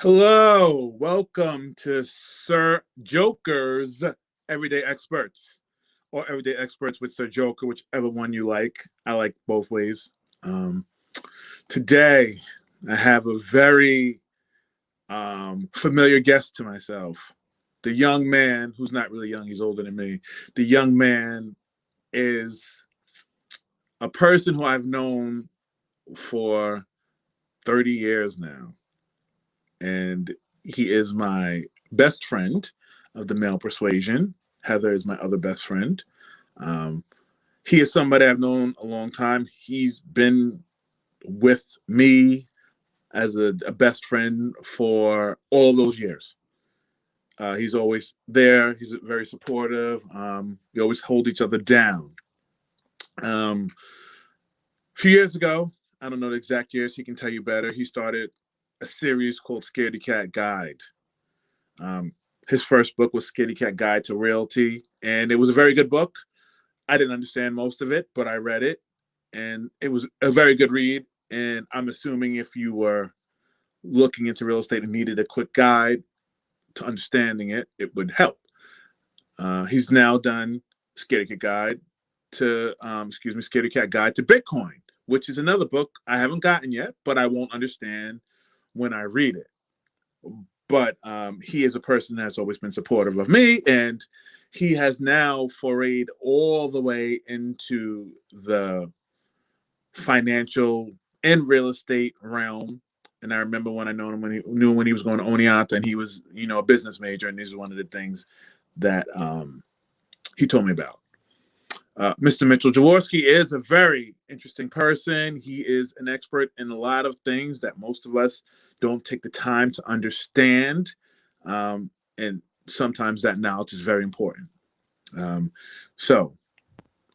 Hello, welcome to Sir Joker's Everyday Experts, or Everyday Experts with Sir Joker, whichever one you like. I like both ways. Today, I have a very familiar guest to myself. The young man, who's not really young, he's older than me. The young man is a person who I've known for 30 years now. And he is my best friend of the male persuasion. Heather is my other best friend. He is somebody I've known a long time. He's been with me as a best friend for all those years. He's always there. He's very supportive. We always hold each other down. A few years ago, I don't know the exact years, he can tell you better, he started a series called Scaredy Cat Guide. His first book was Scaredy Cat Guide to Realty, and it was a very good book. I didn't understand most of it, but I read it, and it was a very good read. And I'm assuming if you were looking into real estate and needed a quick guide to understanding it, it would help. He's now done Scaredy Cat Guide to Scaredy Cat Guide to Bitcoin, which is another book I haven't gotten yet, but I won't understand when I read it. But he is a person that's always been supportive of me, and he has now forayed all the way into the financial and real estate realm. And I remember when I knew him when he was going to Oneonta, and he was, a business major, and these are one of the things that he told me about. Mr. Mitchell Jaworski is a very interesting person. He is an expert in a lot of things that most of us don't take the time to understand. And sometimes that knowledge is very important. So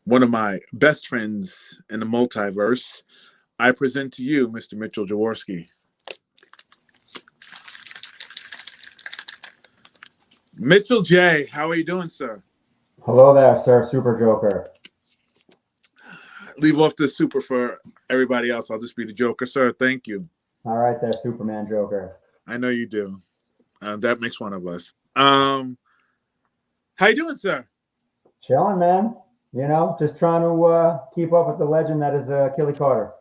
one of my best friends in the multiverse, I present to you, Mr. Mitchell Jaworski. Mitchell J., how are you doing, sir? Hello there, Sir Super Joker. Leave off the super for everybody else. I'll just be the Joker, sir. Thank you. All right there, Superman Joker. I know you do. That makes one of us. How you doing, sir? Chilling, man. Just trying to keep up with the legend that is Kelly Carter.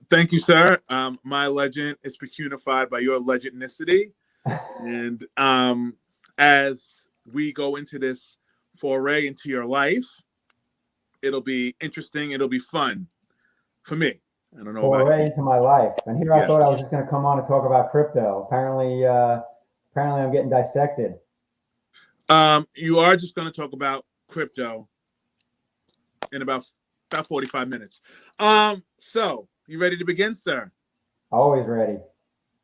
Thank you, sir. My legend is personified by your legendnicity. And as we go into this foray into your life, it'll be interesting. It'll be fun for me. I don't know. Foray into my life. And here I thought I was just going to come on and talk about crypto. Apparently I'm getting dissected. You are just going to talk about crypto in about 45 minutes. So you ready to begin, sir? Always ready.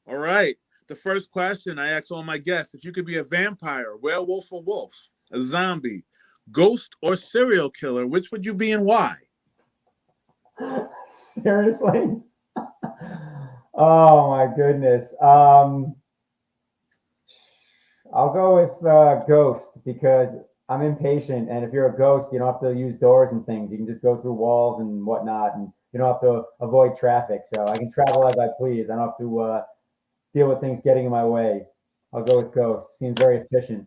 All right. The first question I ask all my guests: if you could be a vampire, werewolf, or wolf, a zombie, ghost, or serial killer, which would you be and why? Seriously? Oh my goodness. I'll go with ghost, because I'm impatient, and if you're a ghost, you don't have to use doors and things. You can just go through walls and whatnot, and you don't have to avoid traffic. So I can travel as I please. I don't have to deal with things getting in my way. I'll go with ghost. Seems very efficient.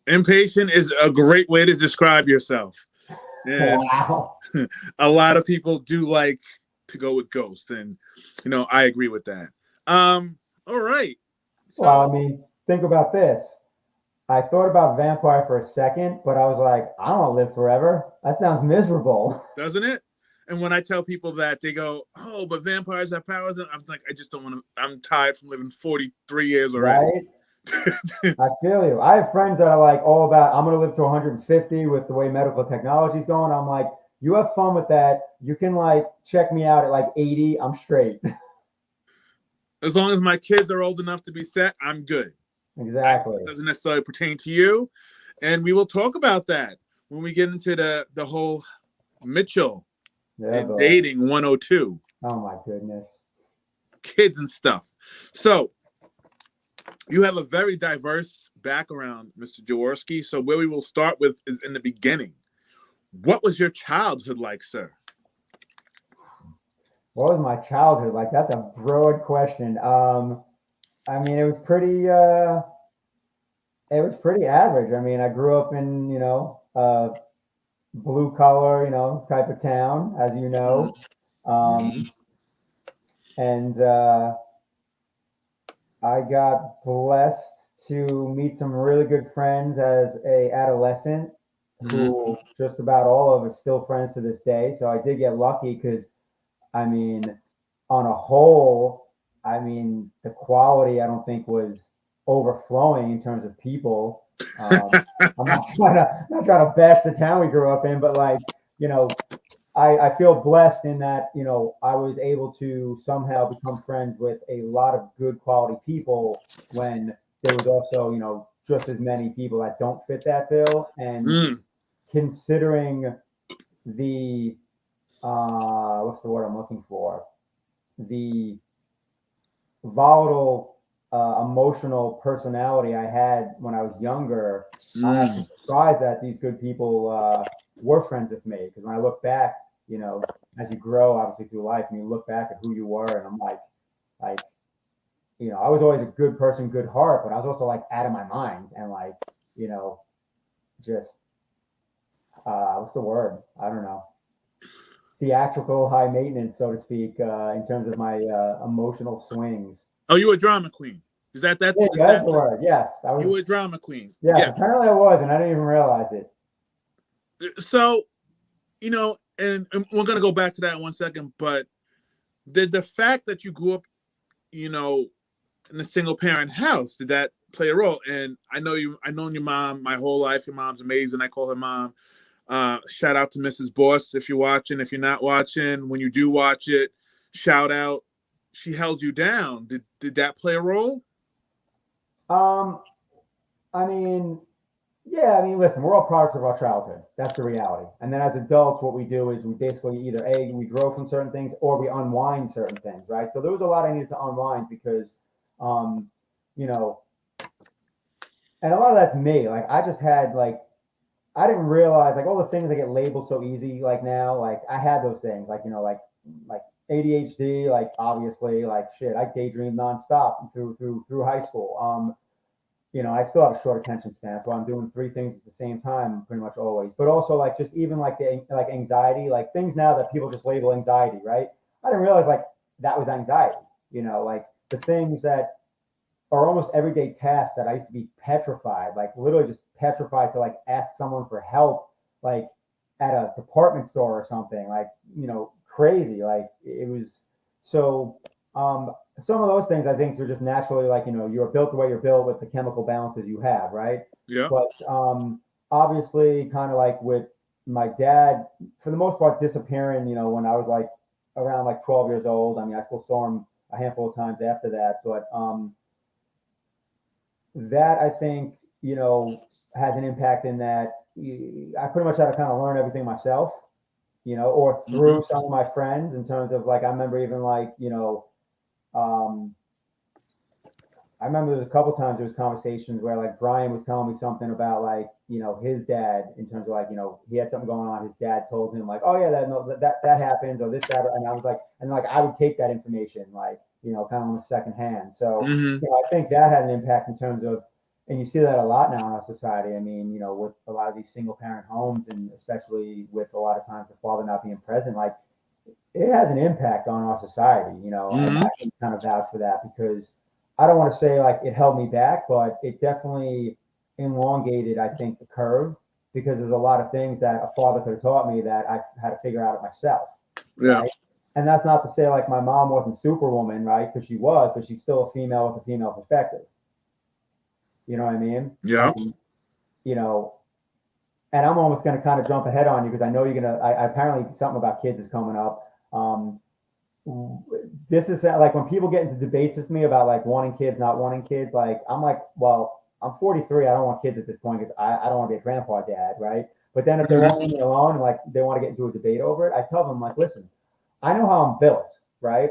Impatient is a great way to describe yourself. And wow. A lot of people do like to go with ghost, and I agree with that. All right. So, well, I mean, think about this. I thought about vampire for a second, but I was like, I don't want to live forever. That sounds miserable. Doesn't it? And when I tell people that, they go, "Oh, but vampires have powers." I'm like, I just don't want to. I'm tired from living 43 years already. Right? I feel you. I have friends that are like all about, I'm going to live to 150 with the way medical technology is going. I'm like, you have fun with that. You can check me out at 80. I'm straight. As long as my kids are old enough to be set, I'm good. Exactly. It doesn't necessarily pertain to you. And we will talk about that when we get into the whole Mitchell Yeah, and boy. dating 102, Oh my goodness. kids and stuff. So you have a very diverse background, Mr. Jaworski. So where we will start with is in the beginning. What was your childhood like, sir? What was my childhood like? That's a broad question. I mean, it was pretty average. I mean, I grew up in, blue collar, type of town, as you Mm-hmm. know. Mm-hmm. Um, and I got blessed to meet some really good friends as a adolescent Mm-hmm. who just about all of us still friends to this day. So I did get lucky because I mean, on a whole, I mean, the quality I don't think was overflowing in terms of people. I'm not trying to bash the town we grew up in, but like, you know, I feel blessed in that, I was able to somehow become friends with a lot of good quality people when there was also, just as many people that don't fit that bill. And Mm. considering the what's the word I'm looking for? The volatile, emotional personality I had when I was younger, I'm Mm. actually surprised that these good people were friends with me. Because when I look back, as you grow, obviously through life, and you look back at who you were, and I'm like, I was always a good person, good heart, but I was also like out of my mind and like, you know, just what's the word? I don't know. Theatrical, high maintenance, so to speak, in terms of my emotional swings. Oh, you were a drama queen. Is that Yeah, is that's that the word. Yes, I you was. were a drama queen? Yes, Yes. apparently I was, and I didn't even realize it. So and we're gonna go back to that in 1 second. But did the fact that you grew up, you know, in a single parent house, did that play a role? And I've known your mom my whole life. Your mom's amazing. I call her mom. Shout out to Mrs. Boss if you're watching. If you're not watching, when you do watch it, shout out. She held you down. Did that play a role? Um, I mean, yeah, I mean, listen, we're all products of our childhood. That's the reality. And then as adults, what we do is we basically either we grow from certain things or we unwind certain things, right? So there was a lot I needed to unwind because, um, you know, and a lot of that's me. Like I just had like I didn't realize like all the things that get labeled so easy like now, like I had those things, like like ADHD, like obviously, like shit, I daydreamed nonstop through high school. I still have a short attention span, so I'm doing three things at the same time pretty much always. But also like just even like the like anxiety, like things now that people just label anxiety, right? I didn't realize like that was anxiety, like the things that are almost everyday tasks that I used to be petrified, like literally just petrified to like ask someone for help, like at a department store or something, like, crazy. Like it was so, some of those things I think are just naturally like, you're built the way you're built with the chemical balances you have, right? Yeah. But obviously, kind of like with my dad, for the most part, disappearing, when I was like around like 12 years old. I mean, I still saw him a handful of times after that, but that I think has an impact in that I pretty much had to kind of learn everything myself, or Mm-hmm. through some of my friends in terms of like I remember even like um, I remember there was a couple times there was conversations where like Brian was telling me something about like his dad in terms of like he had something going on. His dad told him like, oh yeah, that no, that happens or this that, and I was like, and like I would take that information like kind of on the second hand. So Mm-hmm. I think that had an impact in terms of, and you see that a lot now in our society. I mean, with a lot of these single parent homes, and especially with a lot of times the father not being present, like it has an impact on our society, and Mm-hmm. I can kind of vouch for that because I don't want to say like it held me back, but it definitely elongated, I think, the curve because there's a lot of things that a father could have taught me that I had to figure out it myself, Yeah. right? And that's not to say like my mom wasn't superwoman, right? Because she was, but she's still a female with a female perspective. You know what I mean? Yeah. And you know, and I'm almost going to kind of jump ahead on you because I know you're gonna. I apparently something about kids is coming up. this is like when people get into debates with me about like wanting kids, not wanting kids, like I'm like, well, I'm 43. I don't want kids at this point because I don't want to be a grandpa dad, right? But then if they want me alone and like they want to get into a debate over it, I tell them like, listen, I know how I'm built, right?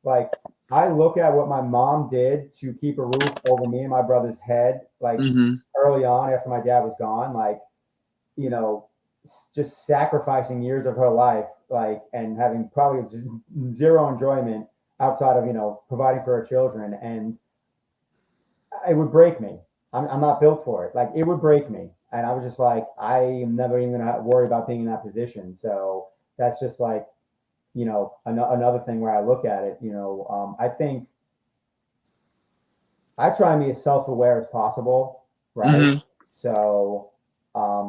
Like I look at what my mom did to keep a roof over me and my brother's head, like Mm-hmm. early on after my dad was gone, like, you know, just sacrificing years of her life, like, and having probably zero enjoyment outside of, providing for her children. And it would break me. I'm not built for it. Like, it would break me. And I was just like, I am never even going to worry about being in that position. So that's just like, another thing where I look at it, I think I try and be as self-aware as possible, right? Mm-hmm. So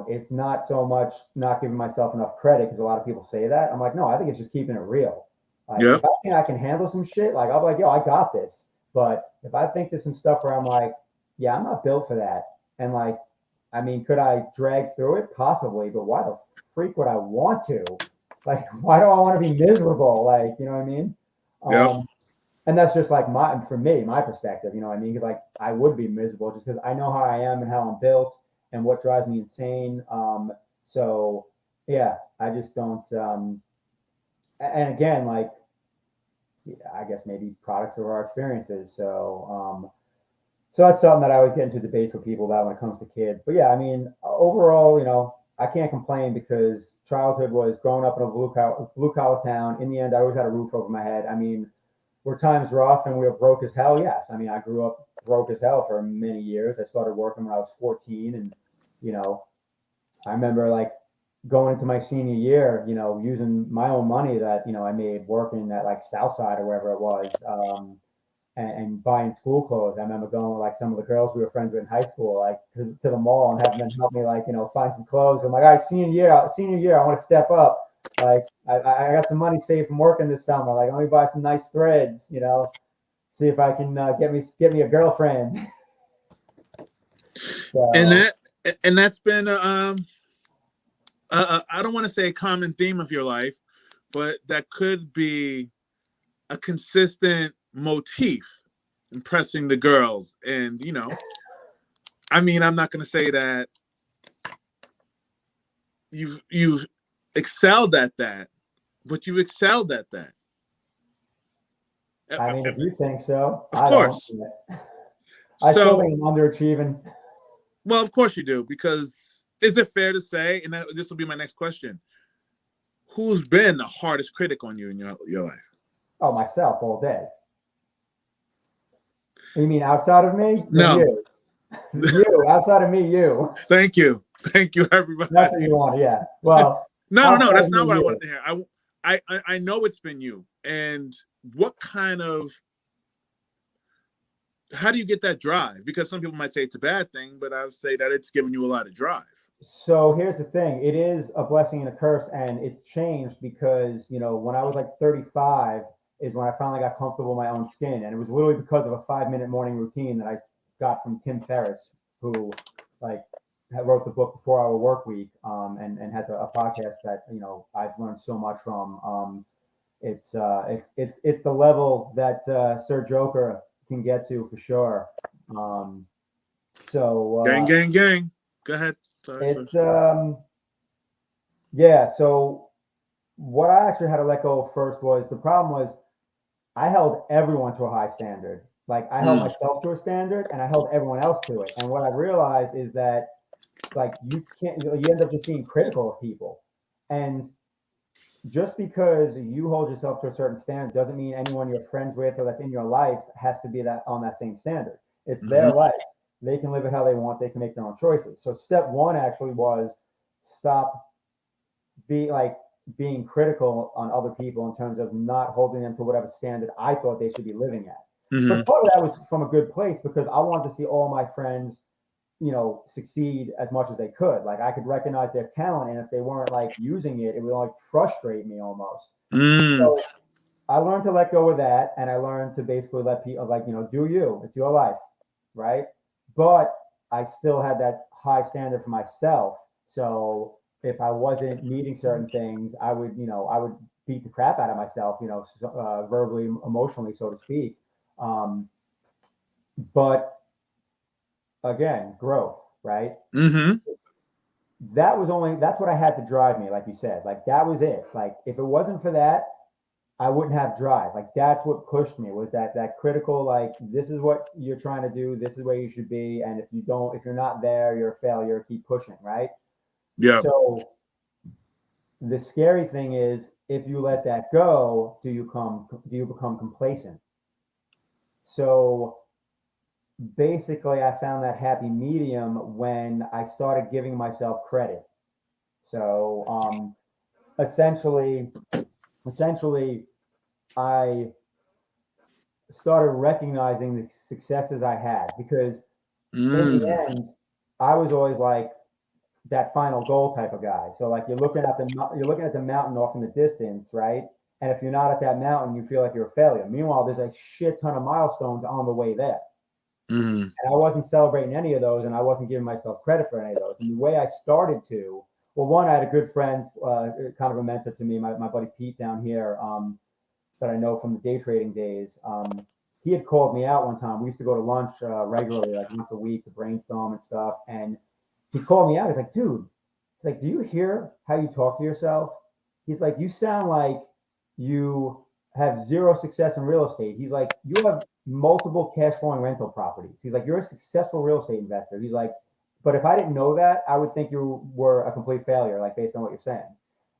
it's not so much not giving myself enough credit because a lot of people say that. I'm like, no, I think it's just keeping it real. Like Yep. if I think I can handle some shit, like I'll be like, yo, I got this. But if I think there's some stuff where I'm like, yeah, I'm not built for that, and like, I mean, could I drag through it? Possibly, but why the freak would I want to? Like, why do I want to be miserable? Like, you know what I mean? Yep. And that's just like my perspective, you know what I mean? Because like I would be miserable just because I know how I am and how I'm built and what drives me insane. So yeah, I just don't. And again, like I guess maybe products of our experiences. So that's something that I always get into debates with people about when it comes to kids. But yeah, I mean, overall, I can't complain because childhood was growing up in a blue collar town. In the end, I always had a roof over my head. I mean, were times rough and we were broke as hell? Yes. I mean, I grew up broke as hell for many years. I started working when I was 14, and you know, I remember like going into my senior year, using my own money that I made working at like Southside or wherever it was, and buying school clothes. I remember going with like some of the girls we were friends with in high school, like to the mall and having them help me like find some clothes. I'm like, all right, senior year, I want to step up. Like I got some money saved from working this summer. Like let me buy some nice threads. See if I can get me a girlfriend. And So that's been I don't want to say a common theme of your life, but that could be a consistent motif, impressing the girls. And I mean, I'm not going to say that you've excelled at that, but you've excelled at that. I mean, if you think so, Of I don't. course. I still So, think I'm underachieving. well, of course you do, because is it fair to say, and this will be my next question, who's been the hardest critic on you in your life? Oh, myself all day. You mean outside of me? Then No. you. You outside of me, you. Thank you, everybody. That's what you want, yeah. Well, No, outside that's of not me, what I you. wanted to hear. I know it's been you, and what kind of how do you get that drive? Because some people might say it's a bad thing, but I would say that it's given you a lot of drive. So here's the thing. It is a blessing and a curse, and it's changed because, when I was like 35 is when I finally got comfortable in my own skin. And it was literally because of a 5-minute morning routine that I got from Tim Ferriss, who like wrote the book Before Our Work Week, and has a podcast that, I've learned so much from. It's the level that Sir Joker can get to for sure. Um, so Gang, gang, gang. Go ahead. Sorry, sorry. it's yeah. So what I actually had to let go of first was the problem was I held everyone to a high standard. Like I held Mm. myself to a standard and I held everyone else to it. And what I realized is that like you end up just being critical of people. And just because you hold yourself to a certain standard doesn't mean anyone you're friends with or that's in your life has to be that on that same standard. It's Mm-hmm. their life. They can live it how they want. They can make their own choices. So step one actually was stop being critical on other people in terms of not holding them to whatever standard I thought they should be living at. Mm-hmm. But part of that was from a good place because I wanted to see all my friends, succeed as much as they could. Like I could recognize their talent, and if they weren't like using it, it would like frustrate me almost. Mm. So I learned to let go of that, and I learned to basically let people like, do you? It's your life, right? But I still had that high standard for myself. So if I wasn't meeting certain things, I would beat the crap out of myself, verbally, emotionally, so to speak. But again, growth, right? Mm-hmm. That's what I had to drive me, like you said. Like that was it. Like if it wasn't for that, I wouldn't have drive. Like that's what pushed me, was that critical, like this is what you're trying to do, this is where you should be, and if you're not there, you're a failure. Keep pushing, right? Yeah. So the scary thing is, if you let that go, do you become complacent? So basically, I found that happy medium when I started giving myself credit. So essentially, essentially, I started recognizing the successes I had, because in the Mm. end, I was always like that final goal type of guy. So like you're looking at the mountain off in the distance, right? And if you're not at that mountain, you feel like you're a failure. Meanwhile, there's a shit ton of milestones on the way there. Mm. And I wasn't celebrating any of those, and I wasn't giving myself credit for any of those. And the way I started to, well, one, I had a good friend, kind of a mentor to me, my buddy Pete down here, that I know from the day trading days. He had called me out one time. We used to go to lunch regularly, like once a week, to brainstorm and stuff. And he called me out. He's like, dude, it's like, do you hear how you talk to yourself? He's like, you sound like you have zero success in real estate. He's like, you have multiple cash flowing rental properties. He's like, you're a successful real estate investor. He's like, but if I didn't know that, I would think you were a complete failure, like based on what you're saying.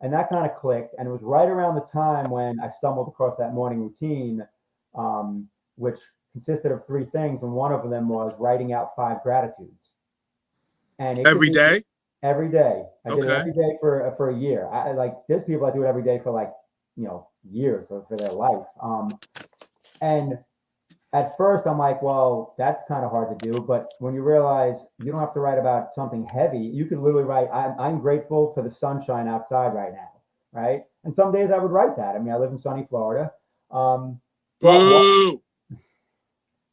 And that kind of clicked. And it was right around the time when I stumbled across that morning routine, which consisted of three things. And one of them was writing out 5 gratitudes. And it could Every be day. every day. I did it Okay. every day for a year. I like, there's people that do it every day for like, years, or for their life. And at first I'm like, well, that's kind of hard to do. But when you realize you don't have to write about something heavy, you could literally write, I'm grateful for the sunshine outside right now. Right. And some days I would write that. I mean, I live in sunny Florida. But what, Boo.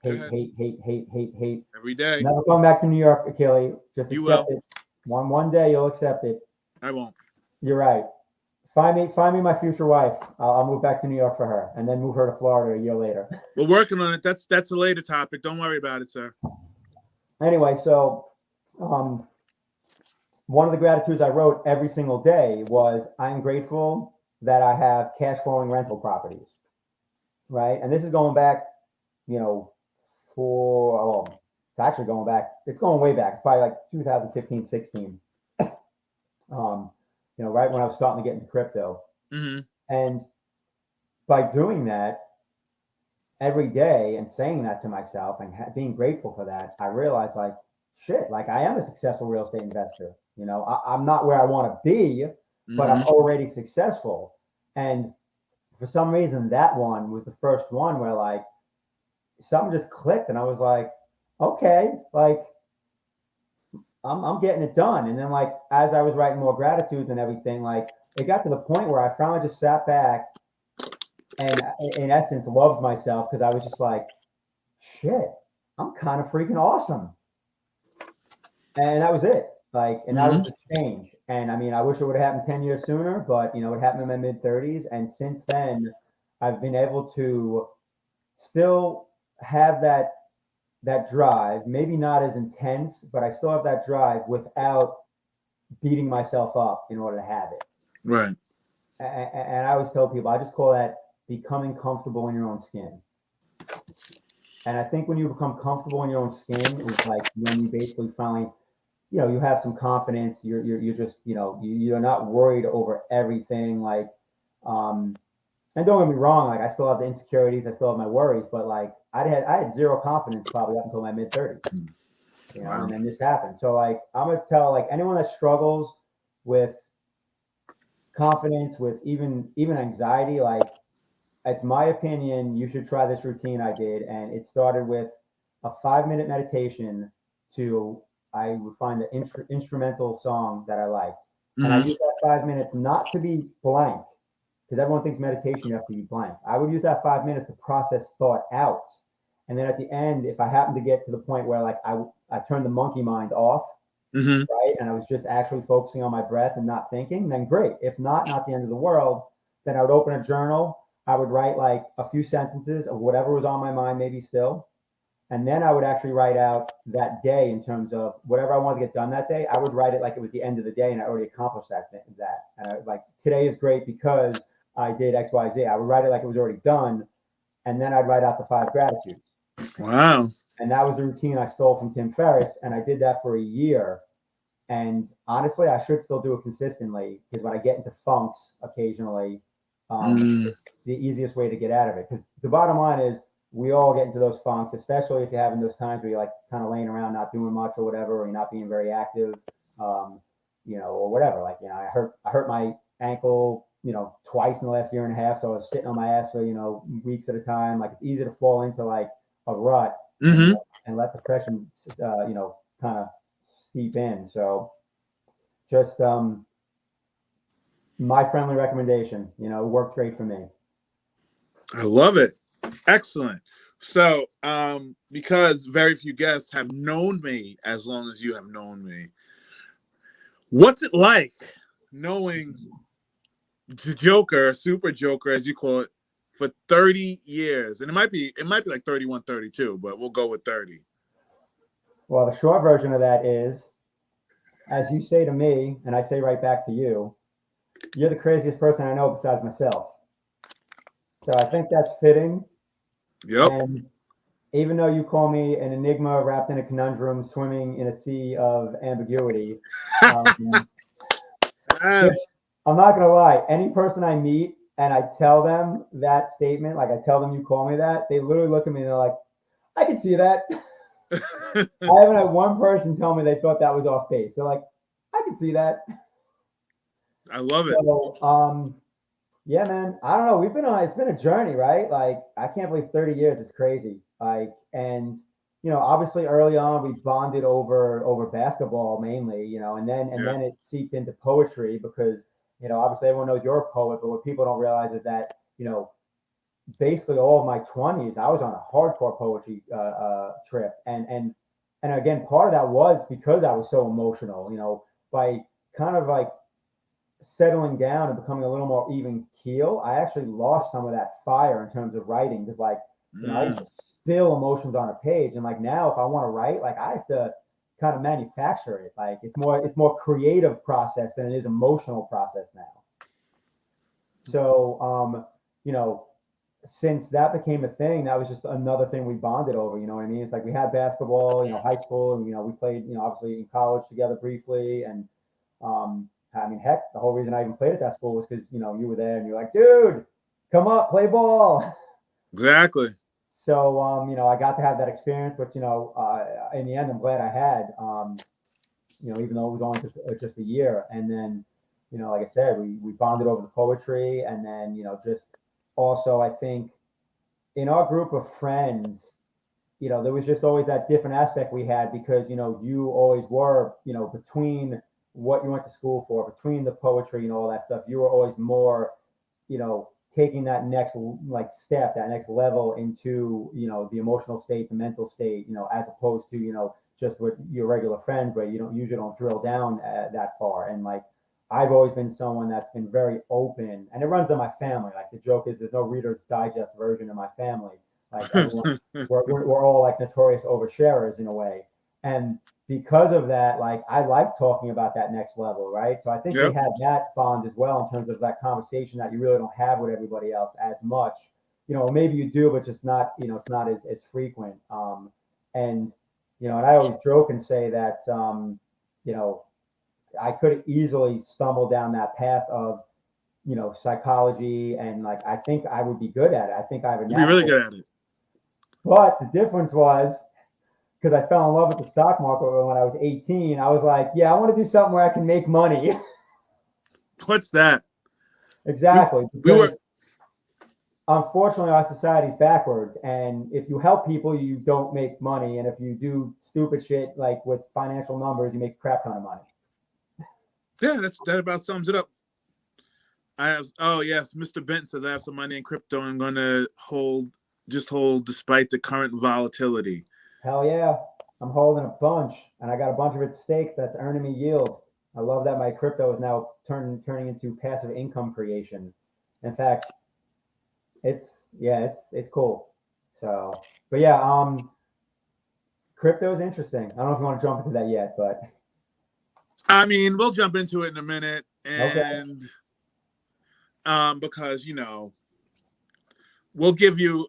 Go hate, ahead. hate, hate, hate, hate, hate. Every day. Never come back to New York, Achille. Just You accept will. it. One day you'll accept it. I won't. You're right. Find me my future wife. I'll move back to New York for her, and then move her to Florida a year later. We're working on it. That's a later topic. Don't worry about it, sir. Anyway, so one of the gratitudes I wrote every single day was, I'm grateful that I have cash flowing rental properties, right? And this is going back, it's actually going back. It's going way back. It's probably like 2015, 16. Right when I was starting to get into crypto. Mm-hmm. And by doing that every day and saying that to myself and being grateful for that, I realized, like, shit, like I am a successful real estate investor. I'm not where I want to be, but I'm already successful. And for some reason, that one was the first one where like something just clicked, and I was like, okay, like I'm getting it done. And then like as I was writing more gratitudes and everything, like it got to the point where I finally just sat back and in essence loved myself, because I was just like, shit, I'm kind of freaking awesome. And that was it. Like, and that was the change. And I mean, I wish it would have happened 10 years sooner, but it happened in my mid 30s. And since then, I've been able to still have that drive, maybe not as intense, but I still have that drive without beating myself up in order to have it. Right. And I always tell people, I just call that becoming comfortable in your own skin. And I think when you become comfortable in your own skin, it's like when you basically finally, you have some confidence. You're just, you're not worried over everything. Like, and don't get me wrong, like I still have the insecurities, I still have my worries, but like I had zero confidence probably up until my mid 30s, Wow. and then this happened. So like I'm gonna tell like anyone that struggles with confidence, with even anxiety, like it's my opinion, you should try this routine I did. And it started with a 5-minute meditation to, I would find the instrumental song that I liked. And I used that 5 minutes not to be blank, because everyone thinks meditation, you have to be blank. I would use that 5 minutes to process thought out. And then at the end, if I happen to get to the point where like I turned the monkey mind off, right, and I was just actually focusing on my breath and not thinking, then great. If not the end of the world. Then I would open a journal. I would write like a few sentences of whatever was on my mind, maybe still. And then I would actually write out that day in terms of whatever I wanted to get done that day. I would write it like it was the end of the day and I already accomplished that. And I like, today is great because I did X, Y, Z. I would write it like it was already done. And then I'd write out the 5 gratitudes. Wow. And that was the routine I stole from Tim Ferriss. And I did that for a year. And honestly, I should still do it consistently because when I get into funks occasionally, it's the easiest way to get out of it. Because the bottom line is we all get into those funks, especially if you're having those times where you're like kind of laying around, not doing much or whatever, or you're not being very active, or whatever. Like, I hurt my ankle, twice in the last year and a half. So I was sitting on my ass for, weeks at a time. Like it's easy to fall into like a rut and let depression, kind of steep in. So just my friendly recommendation, worked great for me. I love it. Excellent. So because very few guests have known me as long as you have known me, what's it like knowing the Joker, Super Joker as you call it, for 30 years? And it might be like 31, 32, but we'll go with 30. Well, the short version of that is, as you say to me, and I say right back to you, you're the craziest person I know besides myself. So I think that's fitting. Yep. And even though you call me an enigma wrapped in a conundrum, swimming in a sea of ambiguity, I'm not going to lie. Any person I meet and I tell them that statement, like I tell them you call me that, they literally look at me and they're like, I can see that. I haven't had one person tell me they thought that was off base. They're like, I can see that. I love it. So, yeah, man. I don't know. It's been a journey, right? Like, I can't believe 30 years. It's crazy. Like, and obviously early on we bonded over basketball mainly, and then it seeped into poetry because, obviously everyone knows you're a poet, but what people don't realize is that, basically all of my 20s, I was on a hardcore poetry trip. And again, part of that was because I was so emotional, by kind of like settling down and becoming a little more even keel, I actually lost some of that fire in terms of writing. Because like, I used to spill emotions on a page, and like now, if I want to write, like I have to kind of manufacture it. Like it's more creative process than it is emotional process now. So, since that became a thing, that was just another thing we bonded over. You know what I mean? It's like we had basketball, high school, and we played, obviously in college together briefly, and I mean, heck, the whole reason I even played at that school was because, you were there and you're like, dude, come up, play ball. Exactly. So, I got to have that experience, which, in the end, I'm glad I had, even though it was only just a year. And then, like I said, we bonded over the poetry. And then, just also, I think in our group of friends, there was just always that different aspect we had because, you always were, between what you went to school for, between the poetry and all that stuff, you were always more, taking that next like step, that next level into, the emotional state, the mental state, as opposed to, just with your regular friends where you usually don't drill down that far. And like, I've always been someone that's been very open, and it runs in my family. Like the joke is there's no Reader's Digest version of my family. Like everyone, we're all like notorious oversharers in a way. And because of that, like I like talking about that next level, right? So I think we had that bond as well in terms of that conversation that you really don't have with everybody else as much. Maybe you do, but just not, it's not as frequent. And and I always joke and say that I could have easily stumbled down that path of psychology, and like I think I would be good at it. I think I have a You'd be really good at it. But the difference was, because I fell in love with the stock market when I was 18, I was like, yeah, I want to do something where I can make money. What's that? Exactly. Unfortunately, our society's backwards. And if you help people, you don't make money. And if you do stupid shit like with financial numbers, you make a crap ton of money. Yeah, that about sums it up. Yes, Mr. Benton says I have some money in crypto and I'm going to hold despite the current volatility. Hell yeah. I'm holding a bunch, and I got a bunch of it staked that's earning me yield. I love that my crypto is now turning into passive income creation. In fact, it's cool. So, but yeah, crypto is interesting. I don't know if you want to jump into that yet, but I mean, we'll jump into it in a minute, okay. and because I'll give you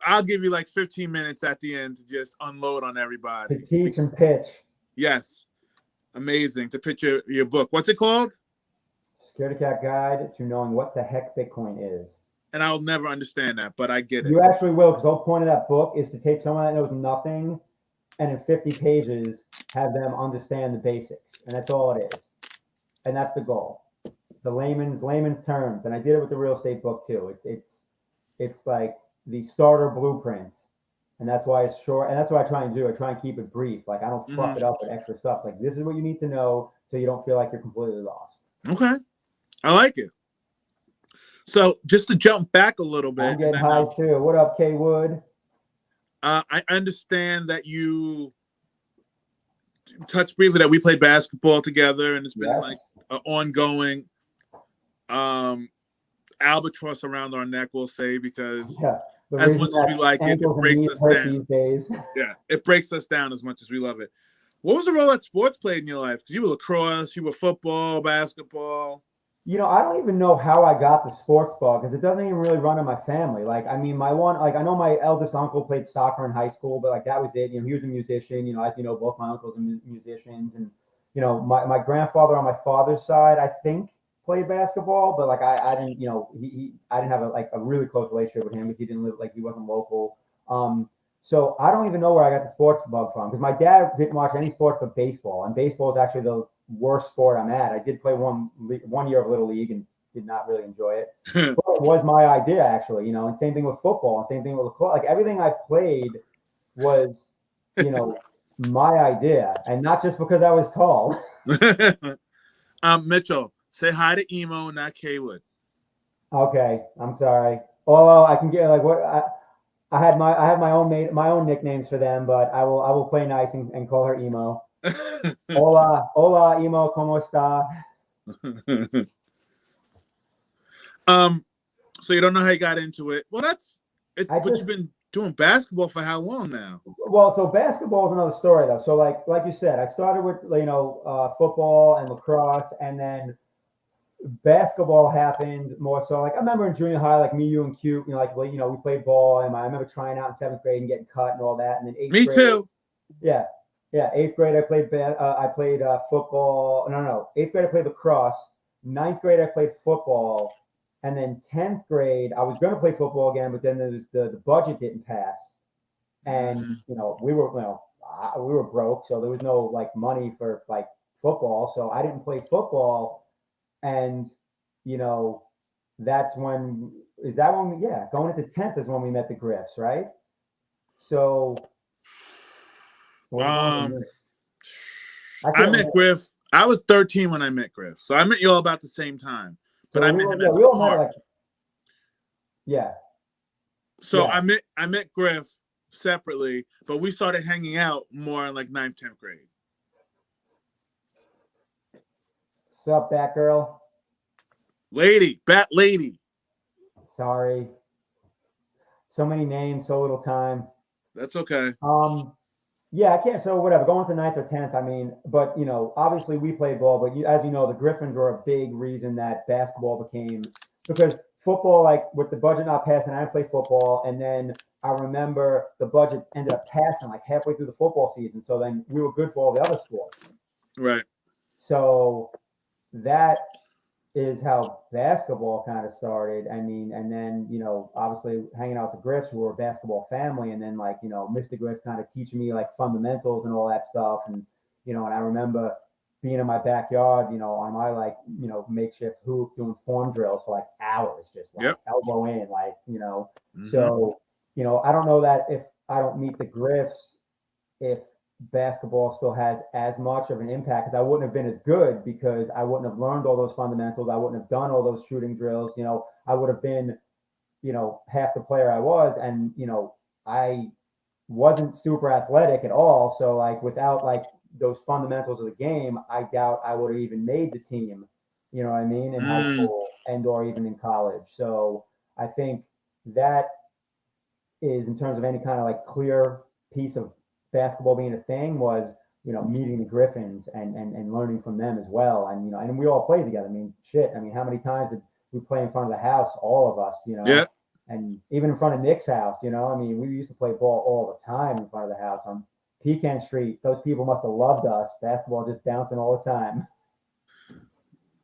like 15 minutes at the end to just unload on everybody. To teach and pitch. Yes, amazing to pitch your book. What's it called? Scaredy Cat Guide to Knowing What the Heck Bitcoin Is. And I'll never understand that, but I get it. You actually will, because the whole point of that book is to take someone that knows nothing and in 50 pages have them understand the basics. And that's all it is. And that's the goal. The layman's terms. And I did it with the real estate book too. It's like the starter blueprint. And that's why it's short. And that's what I try and do. I try and keep it brief. Like I don't fluff it up with extra stuff. Like this is what you need to know so you don't feel like you're completely lost. Okay. I like it. So just to jump back a little bit. I'm getting high too. What up, K Wood? I understand that you touched briefly that we played basketball together, and it's been like an ongoing albatross around our neck, we'll say, because as much as we like it, it breaks us down. These days. Yeah, it breaks us down as much as we love it. What was the role that sports played in your life? Because you were lacrosse, you were football, basketball. I don't even know how I got the sports ball because it doesn't even really run in my family. Like, I mean, I know my eldest uncle played soccer in high school, but like that was it. He was a musician. As you know, both my uncles are musicians, and my grandfather on my father's side, I think, played basketball, but like I didn't, I didn't have a really close relationship with him because he didn't live he wasn't local. So I don't even know where I got the sports bug from because my dad didn't watch any sports but baseball, and baseball is actually the worst sport I'm at. I did play one year of Little League and did not really enjoy it. But it was my idea actually, and same thing with football and same thing with lacrosse. Like everything I played was, my idea, and not just because I was tall. Mitchell, say hi to Emo, not Kaywood. Okay, I'm sorry. Although I can get what I have my own nicknames for them, but I will play nice and call her Emo. Hola, Emo, ¿cómo está? So you don't know how you got into it. Well, but you've been doing basketball for how long now? Well, so basketball is another story though. So like you said, I started with football and lacrosse, and then basketball happened more so. Like I remember in junior high, like me, you, and Q, we played ball, and I remember trying out in 7th grade and getting cut and all that, and then 8th grade. Me too. Yeah. 8th grade I played football. No. 8th grade I played lacrosse. 9th grade I played football, and then 10th grade I was going to play football again, but then the budget didn't pass, and we were broke, so there was no like money for like football, so I didn't play football, and that's when going into 10th is when we met the Griffs, right? So. I met Griff. I was 13 when I met Griff, so I met you all about the same time. But I met him at the park. So I met Griff separately, but we started hanging out more in like 9th, 10th grade. What's up, Batgirl? Bat lady. Sorry. So many names, so little time. That's okay. Yeah, I can't. So whatever, going to 9th or 10th. I mean, but obviously we played ball, but as you know, the Griffins were a big reason that basketball became, because football, like with the budget not passing, I didn't play football, and then I remember the budget ended up passing like halfway through the football season. So then we were good for all the other sports. Right. So that is how basketball kind of started. I mean, and then, obviously hanging out with the Griffs, who were a basketball family, and then like, Mr. Griff kind of teaching me like fundamentals and all that stuff. And, and I remember being in my backyard, on my like, makeshift hoop doing form drills for like hours, just like elbow in, like, So, I don't know that if I don't meet the Griffs, if basketball still has as much of an impact, because I wouldn't have been as good, because I wouldn't have learned all those fundamentals. I wouldn't have done all those shooting drills. I would have been, half the player I was, and I wasn't super athletic at all. So like without like those fundamentals of the game, I doubt I would have even made the team. You know what I mean? In high school and or even in college. So I think that is, in terms of any kind of like clear piece of basketball being a thing, was, meeting the Griffins and learning from them as well. And, and we all played together. I mean, shit. I mean, how many times did we play in front of the house, all of us, Yeah. and even in front of Nick's house, I mean, we used to play ball all the time in front of the house on Pecan Street. Those people must have loved us. Basketball just bouncing all the time.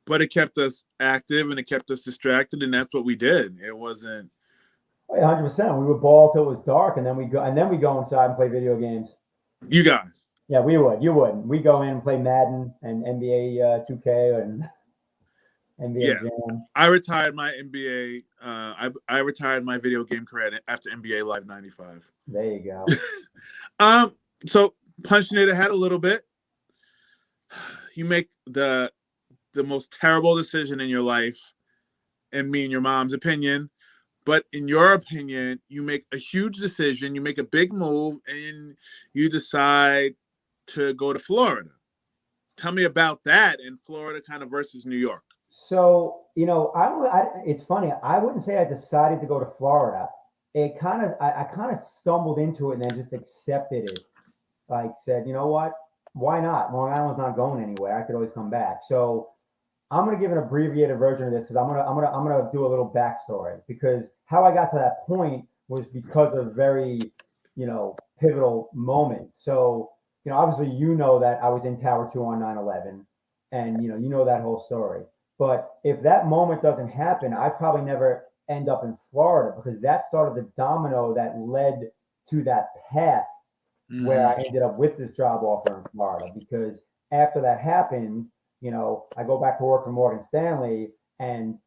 But it kept us active and it kept us distracted, and that's what we did. It wasn't. 100%. We would ball till it was dark, and then we go inside and play video games. You guys. Yeah, we would. You wouldn't. We go in and play Madden and NBA 2K and NBA Jam. I retired my NBA. I retired my video game career after NBA Live '95. There you go. So punching it ahead a little bit, you make the most terrible decision in your life, in me and your mom's opinion. But in your opinion, you make a huge decision, you make a big move, and you decide to go to Florida. Tell me about that in Florida kind of versus New York. So, it's funny. I wouldn't say I decided to go to Florida. I kind of stumbled into it and then just accepted it. Like, said, you know what? Why not? Long Island's not going anywhere. I could always come back. So I'm going to give an abbreviated version of this because I'm going to do a little backstory, because how I got to that point was because of very, pivotal moment. So, obviously, that I was in Tower 2 on 9/11, and, that whole story. But if that moment doesn't happen, I probably never end up in Florida, because that started the domino that led to that path where I ended up with this job offer in Florida. Because after that happened, I go back to work for Morgan Stanley, and,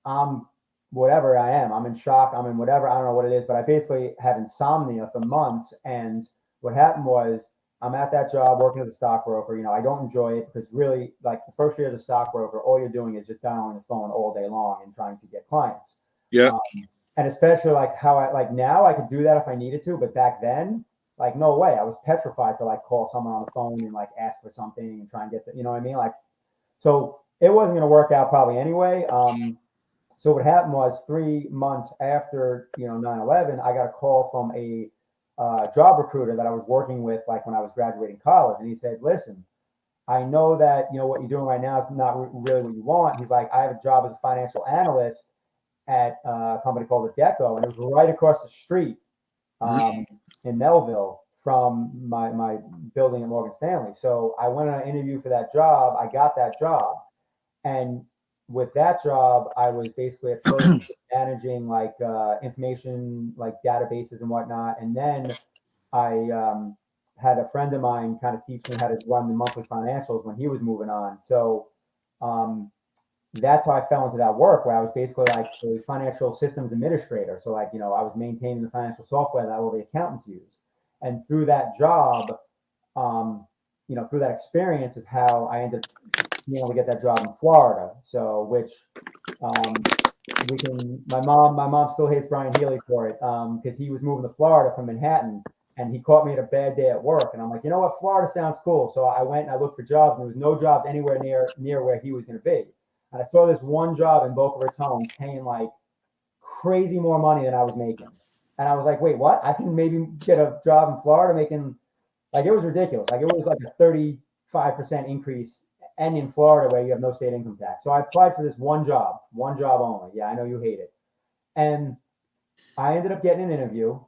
I'm whatever I am. I'm in shock. I'm in whatever. I don't know what it is, but I basically had insomnia for months. And what happened was, I'm at that job working as a stockbroker. I don't enjoy it, because really, like, the first year as a stockbroker, all you're doing is just dialing the phone all day long and trying to get clients. Yeah. And especially like now I could do that if I needed to, but back then, like, no way. I was petrified to like call someone on the phone and like ask for something and try and get you know what I mean? Like, so it wasn't going to work out probably anyway. So what happened was, 3 months after, 9/11, I got a call from a job recruiter that I was working with, like, when I was graduating college. And he said, listen, I know that, what you're doing right now is not really what you want. He's like, I have a job as a financial analyst at a company called Adecco, and it was right across the street in Melville from my building at Morgan Stanley. So I went on an interview for that job. I got that job. And with that job, I was basically at first managing like information, like databases and whatnot. And then I had a friend of mine kind of teach me how to run the monthly financials when he was moving on. So that's how I fell into that work, where I was basically like a financial systems administrator. So like, I was maintaining the financial software that all the accountants use. And through that job, through that experience is how I ended up being able to get that job in Florida. So, which my mom still hates Brian Healy for it, because he was moving to Florida from Manhattan, and he caught me at a bad day at work. And I'm like, you know what, Florida sounds cool. So I went and I looked for jobs, and there was no jobs anywhere near where he was going to be. And I saw this one job in Boca Raton paying like crazy more money than I was making. And I was like, wait, what? I can maybe get a job in Florida making, like, it was ridiculous. Like, it was like a 35% increase, and in Florida where you have no state income tax. So I applied for this one job only. Yeah, I know you hate it. And I ended up getting an interview,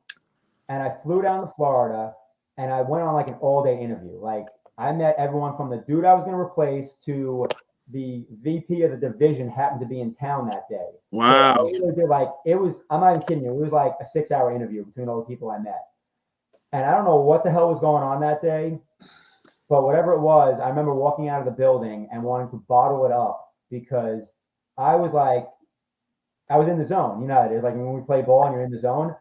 and I flew down to Florida, and I went on like an all-day interview. Like, I met everyone from the dude I was going to replace to the VP of the division happened to be in town that day. Wow. So I really did, like, I'm not even kidding you, it was like a 6-hour interview between all the people I met. And I don't know what the hell was going on that day, but whatever it was, I remember walking out of the building and wanting to bottle it up, because I was in the zone. You know how it is, like when we play ball and you're in the zone.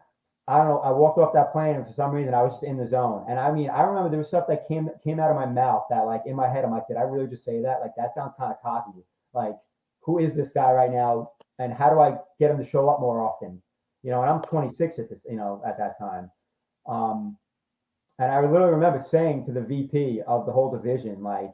I don't know. I walked off that plane, and for some reason I was just in the zone. And I mean, I remember there was stuff that came out of my mouth that, like, in my head, I'm like, did I really just say that? Like, that sounds kind of cocky. Like, who is this guy right now? And how do I get him to show up more often? And I'm 26 at this, at that time. And I literally remember saying to the VP of the whole division, like,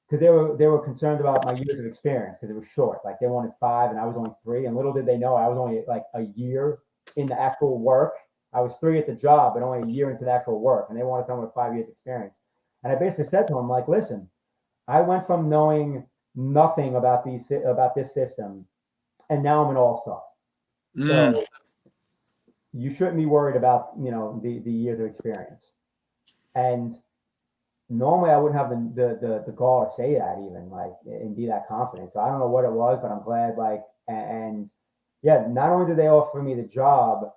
because they were concerned about my years of experience because it was short. Like they wanted 5 and I was only 3. And little did they know I was only like a year in the actual work. I was 3 at the job, but only a year into the actual work. And they wanted someone with 5 years experience. And I basically said to them, like, listen, I went from knowing nothing about this system, and now I'm an all-star. So you shouldn't be worried about, the years of experience. And normally I wouldn't have the gall to say that even like and be that confident. So I don't know what it was, but I'm glad like and yeah, not only did they offer me the job,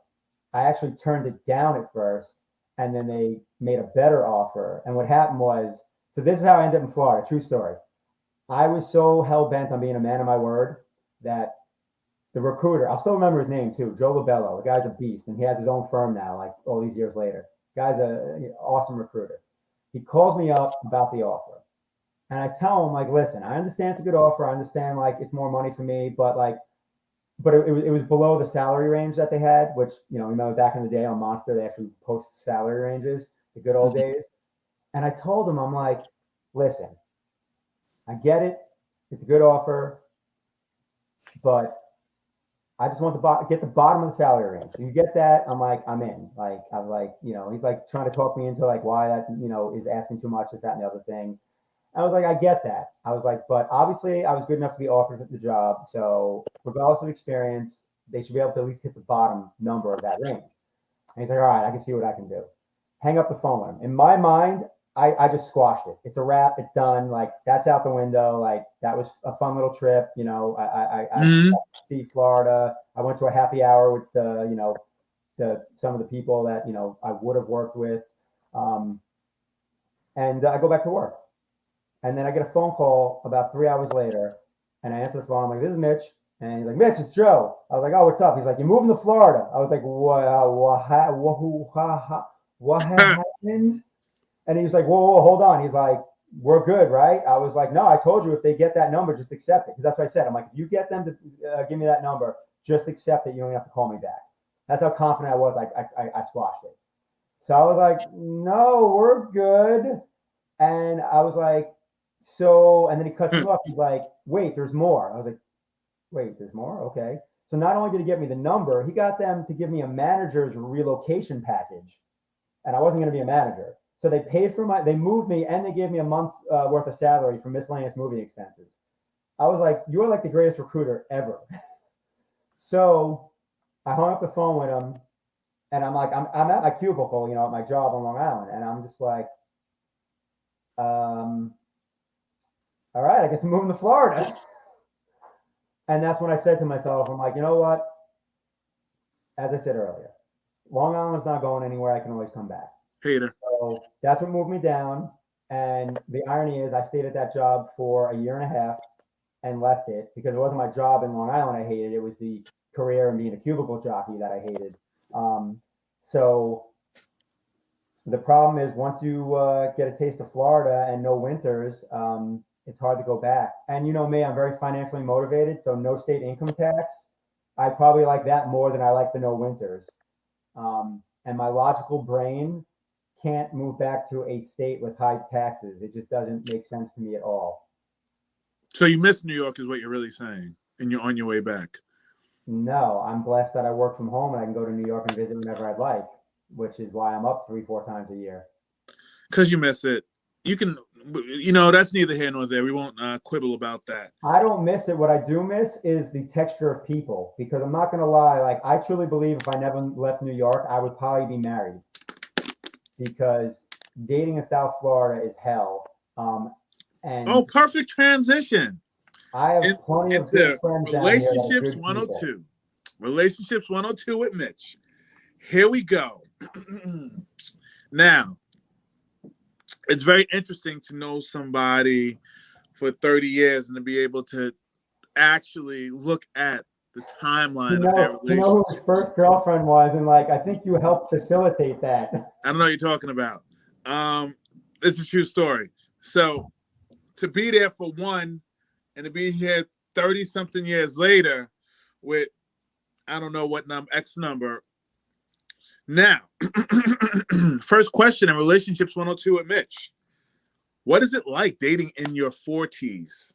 I actually turned it down at first, and then they made a better offer. And what happened was, so this is how I ended up in Florida. True story. I was so hell bent on being a man of my word that the recruiter, I'll still remember his name too, Joe Labello. The guy's a beast, and he has his own firm now, like all these years later. Guy's a awesome recruiter. He calls me up about the offer, and I tell him like, listen, I understand it's a good offer. I understand like it's more money for me, but it was below the salary range that they had, which remember back in the day on Monster they actually post salary ranges, the good old days. And I told him, I'm like, listen, I get it, it's a good offer, but I just want to get the bottom of the salary range. If you get that, I'm like, I'm in. Like, I'm like, he's like trying to talk me into like why that, is asking too much, this, that, and the other thing. I was like, I get that. I was like, but obviously I was good enough to be offered the job. So regardless of experience, they should be able to at least hit the bottom number of that range. And he's like, all right, I can see what I can do. Hang up the phone with him. In my mind, I just squashed it. It's a wrap. It's done. Like that's out the window. Like that was a fun little trip. I see Florida. I went to a happy hour with some of the people that I would have worked with, and I go back to work. And then I get a phone call about 3 hours later, and I answer the phone. I'm like, "This is Mitch," and he's like, "Mitch, it's Joe." I was like, "Oh, what's up?" He's like, "You're moving to Florida." I was like, what happened?" And he was like, whoa, hold on. He's like, "We're good, right?" I was like, "No, I told you if they get that number, just accept it." Because that's what I said. I'm like, if you get them to give me that number, just accept it. You don't have to call me back. That's how confident I was. I squashed it. So I was like, "No, we're good." And I was like, and then he cuts me off. He's like, "Wait, there's more." I was like, "Wait, there's more? Okay." So not only did he get me the number, he got them to give me a manager's relocation package. And I wasn't going to be a manager. So they paid for they moved me, and they gave me a month's worth of salary for miscellaneous moving expenses. I was like, "You're like the greatest recruiter ever." So I hung up the phone with him, and I'm like, I'm at my cubicle, at my job on Long Island. And I'm just like, all right, I guess I'm moving to Florida. And that's when I said to myself, I'm like, you know what? As I said earlier, Long Island's not going anywhere. I can always come back. Hater. So that's what moved me down. And the irony is I stayed at that job for a year and a half and left it because it wasn't my job in Long Island I hated. It was the career and being a cubicle jockey that I hated. So the problem is once you get a taste of Florida and no winters, it's hard to go back. And you know me, I'm very financially motivated. So no state income tax. I probably like that more than I like the no winters. And my logical brain can't move back to a state with high taxes. It just doesn't make sense to me at all. So you miss New York is what you're really saying, and you're on your way back. No, I'm blessed that I work from home and I can go to New York and visit whenever I'd like, which is why I'm up 3-4 times a year. Because you miss it. You can, that's neither here nor there. We won't quibble about that. I don't miss it. What I do miss is the texture of people, because I'm not going to lie. Like, I truly believe if I never left New York, I would probably be married, because dating in South Florida is hell. And perfect transition. I have plenty of good friends down here. Relationships 102. Relationships 102 with Mitch. Here we go. Now, it's very interesting to know somebody for 30 years and to be able to actually look at the timeline of their relationship. You know who his first girlfriend was, and I think you helped facilitate that. I don't know what you're talking about. It's a true story. So to be there for one and to be here 30-something years later with, I don't know what X number. Now, first question in Relationships 102 with Mitch. What is it like dating in your 40s?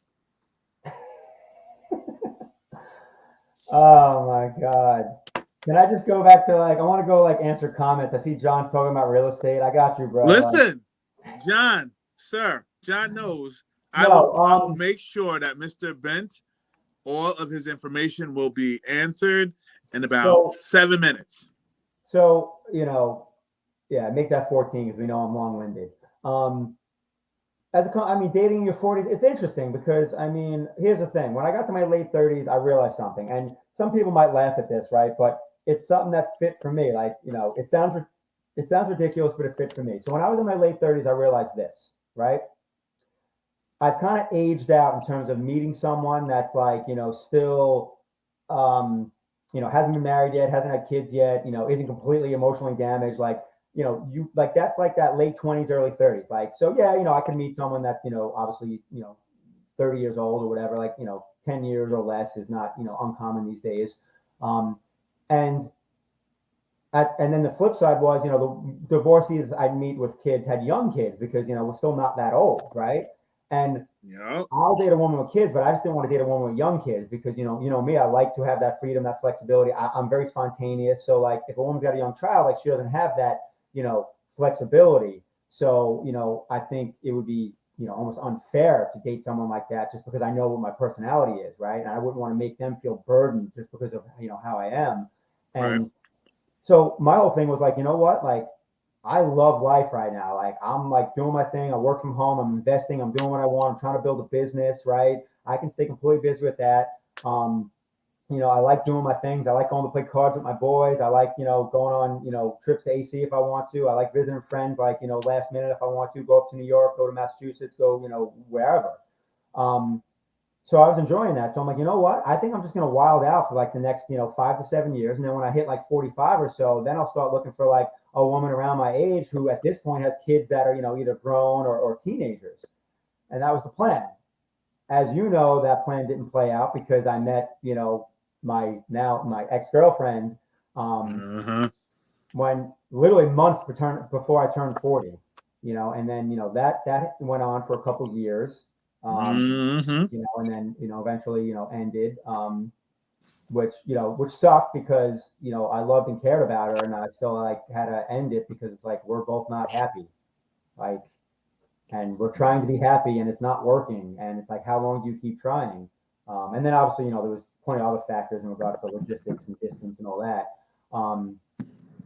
Oh my God. Can I just go back to I want to go answer comments. I see John's talking about real estate. I got you, bro. Listen, John, sir, John knows. I No, will make sure that Mr. Bent, all of his information will be answered in about 7 minutes. So, yeah, make that 14 because we know I'm long-winded. Dating in your 40s, it's interesting because, here's the thing. When I got to my late 30s, I realized something. And some people might laugh at this, right? But it's something that fit for me. It sounds ridiculous, but it fit for me. So when I was in my late 30s, I realized this, right? I've kind of aged out in terms of meeting someone that's still, hasn't been married yet, hasn't had kids yet, isn't completely emotionally damaged. That's like that late 20s, early 30s. So yeah, I can meet someone that's, obviously, 30 years old or whatever, 10 years or less is not, uncommon these days. And then the flip side was, the divorcees I'd meet with kids had young kids because, we're still not that old, right? And I'll date a woman with kids, but I just didn't want to date a woman with young kids because, you know me, I like to have that freedom, that flexibility. I'm very spontaneous. So if a woman's got a young child, she doesn't have that, flexibility. So, I think it would be, almost unfair to date someone like that just because I know what my personality is, right? And I wouldn't want to make them feel burdened just because of, how I am. And so my whole thing was you know what? I love life right now. I'm doing my thing. I work from home. I'm investing. I'm doing what I want. I'm trying to build a business, right? I can stay completely busy with that. I like doing my things. I like going to play cards with my boys. I like, going on, trips to AC if I want to. I like visiting friends, last minute if I want to, go up to New York, go to Massachusetts, go, wherever. So I was enjoying that. So I'm you know what? I think I'm just going to wild out for the next, 5 to 7 years. And then when I hit 45 or so, then I'll start looking for a woman around my age who at this point has kids that are, either grown or teenagers. And that was the plan. As you know, that plan didn't play out because I met, my ex-girlfriend when literally months before I turned 40, and then, that went on for a couple of years. And then, eventually, ended, which sucked because, I loved and cared about her and I still had to end it because it's we're both not happy. And we're trying to be happy and it's not working. And it's how long do you keep trying? And then obviously, there was plenty of other factors in regards to logistics and distance and all that.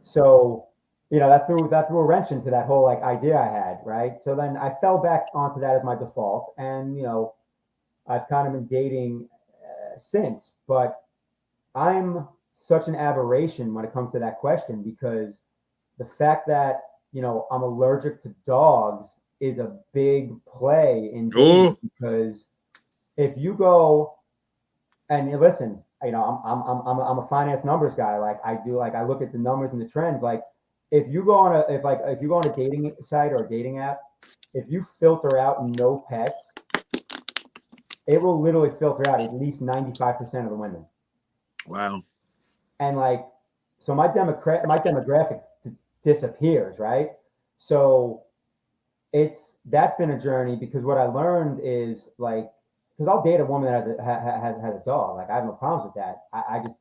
So, that threw a wrench into that whole idea I had, right? So then I fell back onto that as my default, and I've kind of been dating since. But I'm such an aberration when it comes to that question because the fact that I'm allergic to dogs is a big play in dating because if you go and you listen, I'm a finance numbers guy. I look at the numbers and the trends. If you go on a dating site or a dating app, if you filter out no pets, it will literally filter out at least 95% of the women. Wow. And so my demographic disappears, right? So that's been a journey because what I learned is because I'll date a woman that has a dog. I have no problems with that. I just,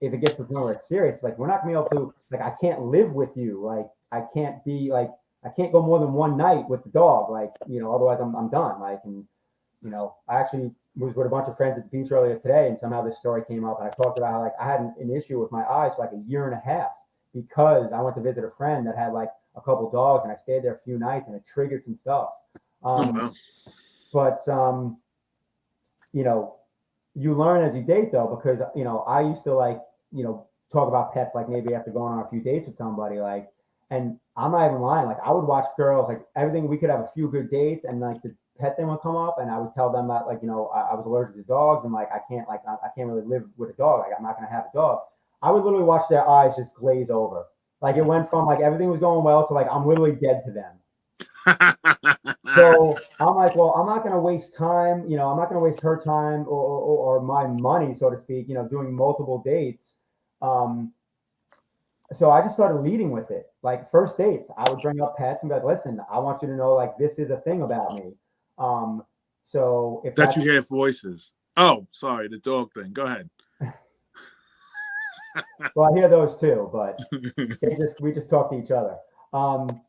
if it gets to the point where it's serious, we're not gonna be able to, I can't live with you. I can't be I can't go more than one night with the dog. Otherwise I'm done. I actually was with a bunch of friends at the beach earlier today and somehow this story came up and I talked about how I had an issue with my eyes for a year and a half because I went to visit a friend that had a couple dogs and I stayed there a few nights and it triggered some stuff. But you learn as you date though, because I used to talk about pets maybe after going on a few dates with somebody and I'm not even lying. I would watch girls everything. We could have a few good dates and the pet thing would come up and I would tell them that I was allergic to dogs and I can't really live with a dog. I'm not gonna have a dog. I would literally watch their eyes just glaze over. It went from everything was going well to I'm literally dead to them. So I'm well, I'm not going to waste time. I'm not going to waste her time or my money, so to speak, doing multiple dates. so I just started leading with it. Like first dates, I would bring up pets and be like, listen, I want you to know like this is a thing about me. Um, so if That you that's hear voices. Oh, sorry, the dog thing. Go ahead. well, I hear those too, but we just talk to each other. Um,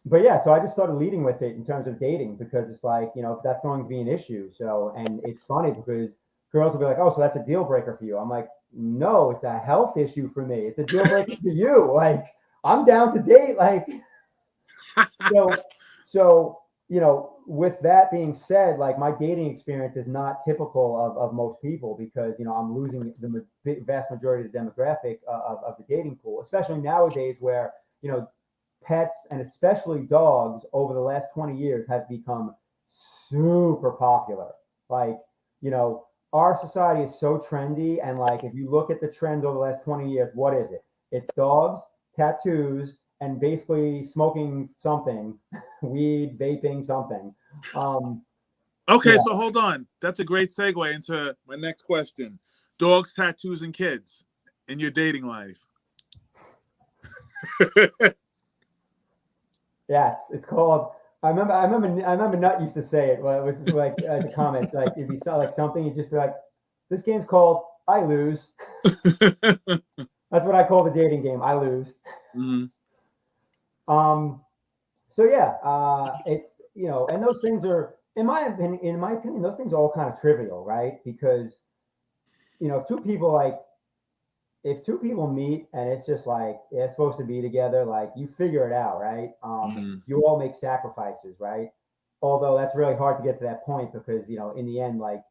but yeah, so I just started leading with it in terms of dating because it's like, you know, if that's going to be an issue. So, and it's funny because girls will be like, oh, so that's a deal breaker for you. I'm like, no, it's a health issue for me. It's a deal breaker for you. Like, I'm down to date. Like, so, so, you know, with that being said, like my dating experience is not typical of most people because, you know, I'm losing the vast majority of the demographic of the dating pool, especially nowadays where, you know, pets and especially dogs over the last 20 years has become super popular. Like, you know, our society is so trendy. And like, if you look at the trends over the last 20 years, what is it? It's dogs, tattoos, and basically smoking something, weed, vaping, something. Um, Okay, yeah. so hold on. That's a great segue into my next question. Dogs, tattoos, and kids in your dating life. Yes, it's called. I remember. Nut used to say it. Well, it was like as a comment, like if you saw like something, you'd just be like, "This game's called I lose." That's what I call the dating game. I lose. Mm-hmm. Um. So yeah, it's you know, and those things are, in my opinion, those things are all kind of trivial, right? Because you know, if two people meet and it's just like they're supposed to be together, like you figure it out, right? Mm-hmm. You all make sacrifices, right? Although that's really hard to get to that point because you know, in the end, like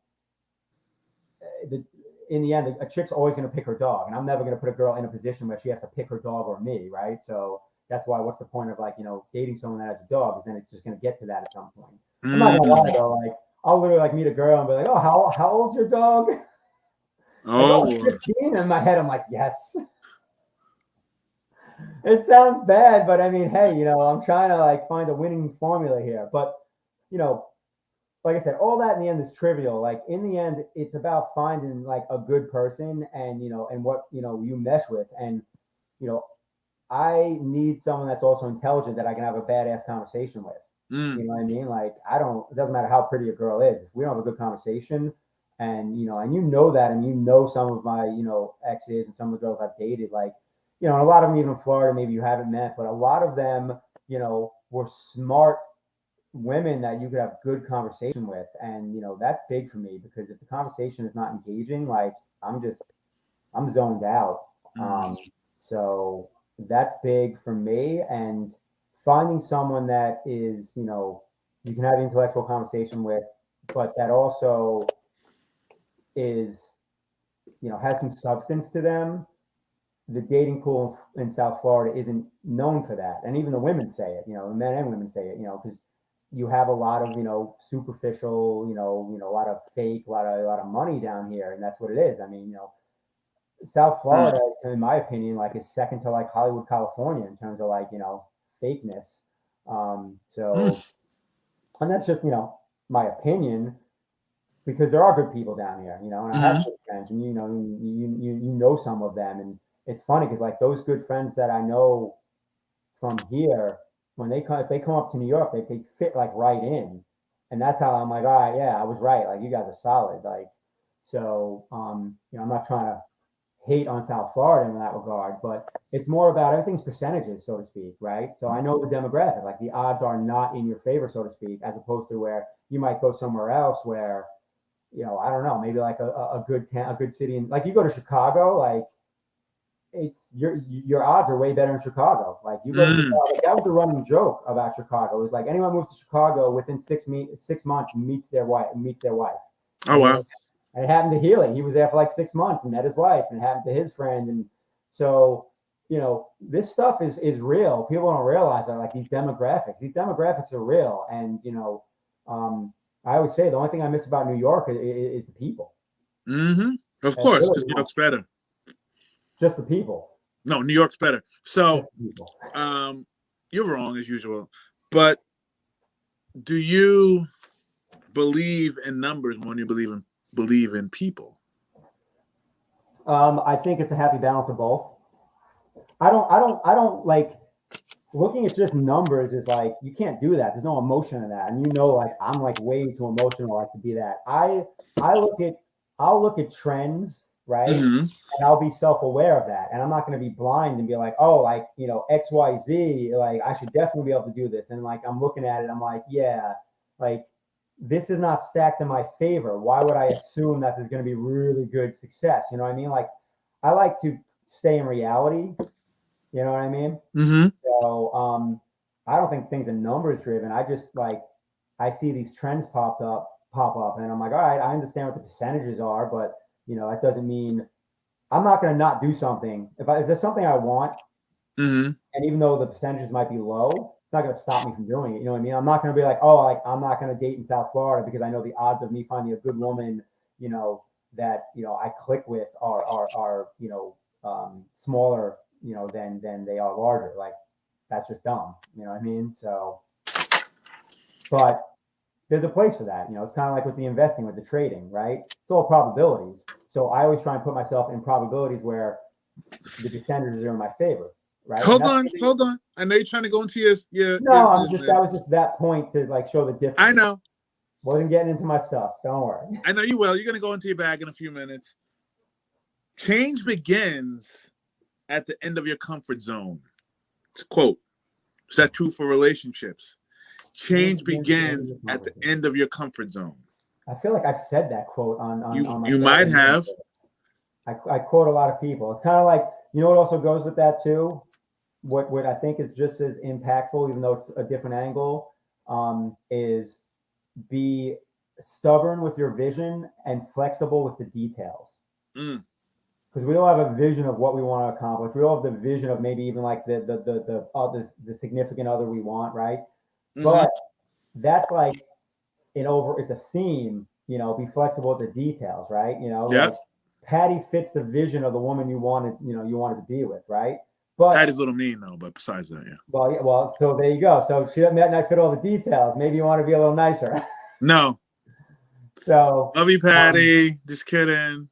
the in the end, a chick's always going to pick her dog, and I'm never going to put a girl in a position where she has to pick her dog or me, right? So that's why. What's the point of like you know dating someone that has a dog? Because then it's just going to get to that at some point. I'm not gonna lie Mm-hmm. though, like I'll literally like meet a girl and be like, oh, how old's your dog? Like, Oh oh, it's boy. 15. In my head, I'm like, yes. It sounds bad, but I mean, hey, you know, I'm trying to like find a winning formula here. But you know, like I said, all that in the end is trivial. Like in the end, it's about finding like a good person and you know, and what you know you mesh with. And you know, I need someone that's also intelligent that I can have a badass conversation with. Mm. You know what I mean? Like I don't. It doesn't matter how pretty a girl is. If we don't have a good conversation, and you know, and you know that, and you know some of my you know exes and some of the girls I've dated, like you know, and a lot of them even in Florida, maybe you haven't met, but a lot of them, you know, were smart women that you could have good conversation with, and you know, that's big for me because if the conversation is not engaging, like I'm just I'm zoned out. Mm. Um, so that's big for me. And finding someone that is, you know, you can have intellectual conversation with, but that also is, you know, has some substance to them. The dating pool in South Florida isn't known for that. And even the women say it, you know, men and women say it, you know, because you have a lot of, you know, superficial, a lot of fake, a lot of money down here. And that's what it is. I mean, you know, South Mm. Florida, in my opinion, like is second to like Hollywood, California in terms of like, you know, fakeness. So, Mm. and that's just, you know, my opinion because there are good people down here, you know, and I have Mm-hmm. good friends and, you know, you know, some of them. And it's funny because like those good friends that I know from here, when they come, if they come up to New York, they fit like right in. And that's how I'm like, all right, yeah, I was right. Like you guys are solid. Like, so, you know, I'm not trying to hate on South Florida in that regard, but it's more about everything's percentages, so to speak, right? So I know the demographic, like the odds are not in your favor, so to speak, as opposed to where you might go somewhere else where, you know, I don't know, maybe like a good town, a good city, and like you go to Chicago, like it's your odds are way better in Chicago. Like you go to Mm. Chicago, like that was the running joke about Chicago. It was like anyone moves to Chicago within 6 months meets their wife, Oh and wow. and it happened to Healy. He was there for like 6 months and met his wife, and it happened to his friend. And so, you know, this stuff is real. People don't realize that, like these demographics. These demographics are real, and you know, I always say the only thing I miss about New York is the people. Mm-hmm. Of That's course, really because New York's better. just the people. No, New York's better. So, Just the people. um, you're wrong as usual. But do you believe in numbers more than you believe in people? I think it's a happy balance of both. I don't like looking at just numbers is like you can't do that. There's no emotion in that, and like I'm like way too emotional like to be that. I look at I'll look at trends, right? Mm-hmm. And I'll be self-aware of that, and I'm not going to be blind and be like, oh, like XYZ, like I should definitely be able to do this. And like I'm looking at it, I'm like, yeah, like this is not stacked in my favor. Why would I assume that there's going to be really good success? You know what I mean? Like I like to stay in reality. You know what I mean? Mm-hmm. So I don't think things are numbers driven. I just like I see these trends pop up, and I'm like, all right, I understand what the percentages are, but that doesn't mean I'm not going to not do something. If there's something I want, Mm-hmm. and even though the percentages might be low, it's not going to stop me from doing it. You know what I mean? I'm not going to be like, oh, like I'm not going to date in South Florida because I know the odds of me finding a good woman, that I click with are smaller, than they are larger. Like that's just dumb. You know what I mean? So, but there's a place for that. It's kind of like with the investing, with the trading, right? It's all probabilities. So I always try and put myself in probabilities where the percentages are in my favor, right? And Hold that's on, hold on. I know you're trying to go into your no, that business. was just that point to like show the difference. I know. Wasn't getting into my stuff. Don't worry. I know you will. You're gonna go into your bag in a few minutes. Change begins at the end of your comfort zone. It's a quote. Is that true for relationships? Change begins at the end of your comfort zone. I feel like I've said that quote on my you might have. I quote a lot of people. It's kind of like, what also goes with that too? What I think is just as impactful, even though it's a different angle, is be stubborn with your vision and flexible with the details. Because we all have a vision of what we want to accomplish. We all have the vision of maybe even like the significant other we want, right? Mm-hmm. But that's like it's a theme. Be flexible with the details, right? Yep. Like Patty fits the vision of the woman you wanted to be with, right? But Patty's a little mean though. But besides that, yeah. Well, so there you go. So she might not fit all the details. Maybe you want to be a little nicer. No. So love you, Patty. Just kidding.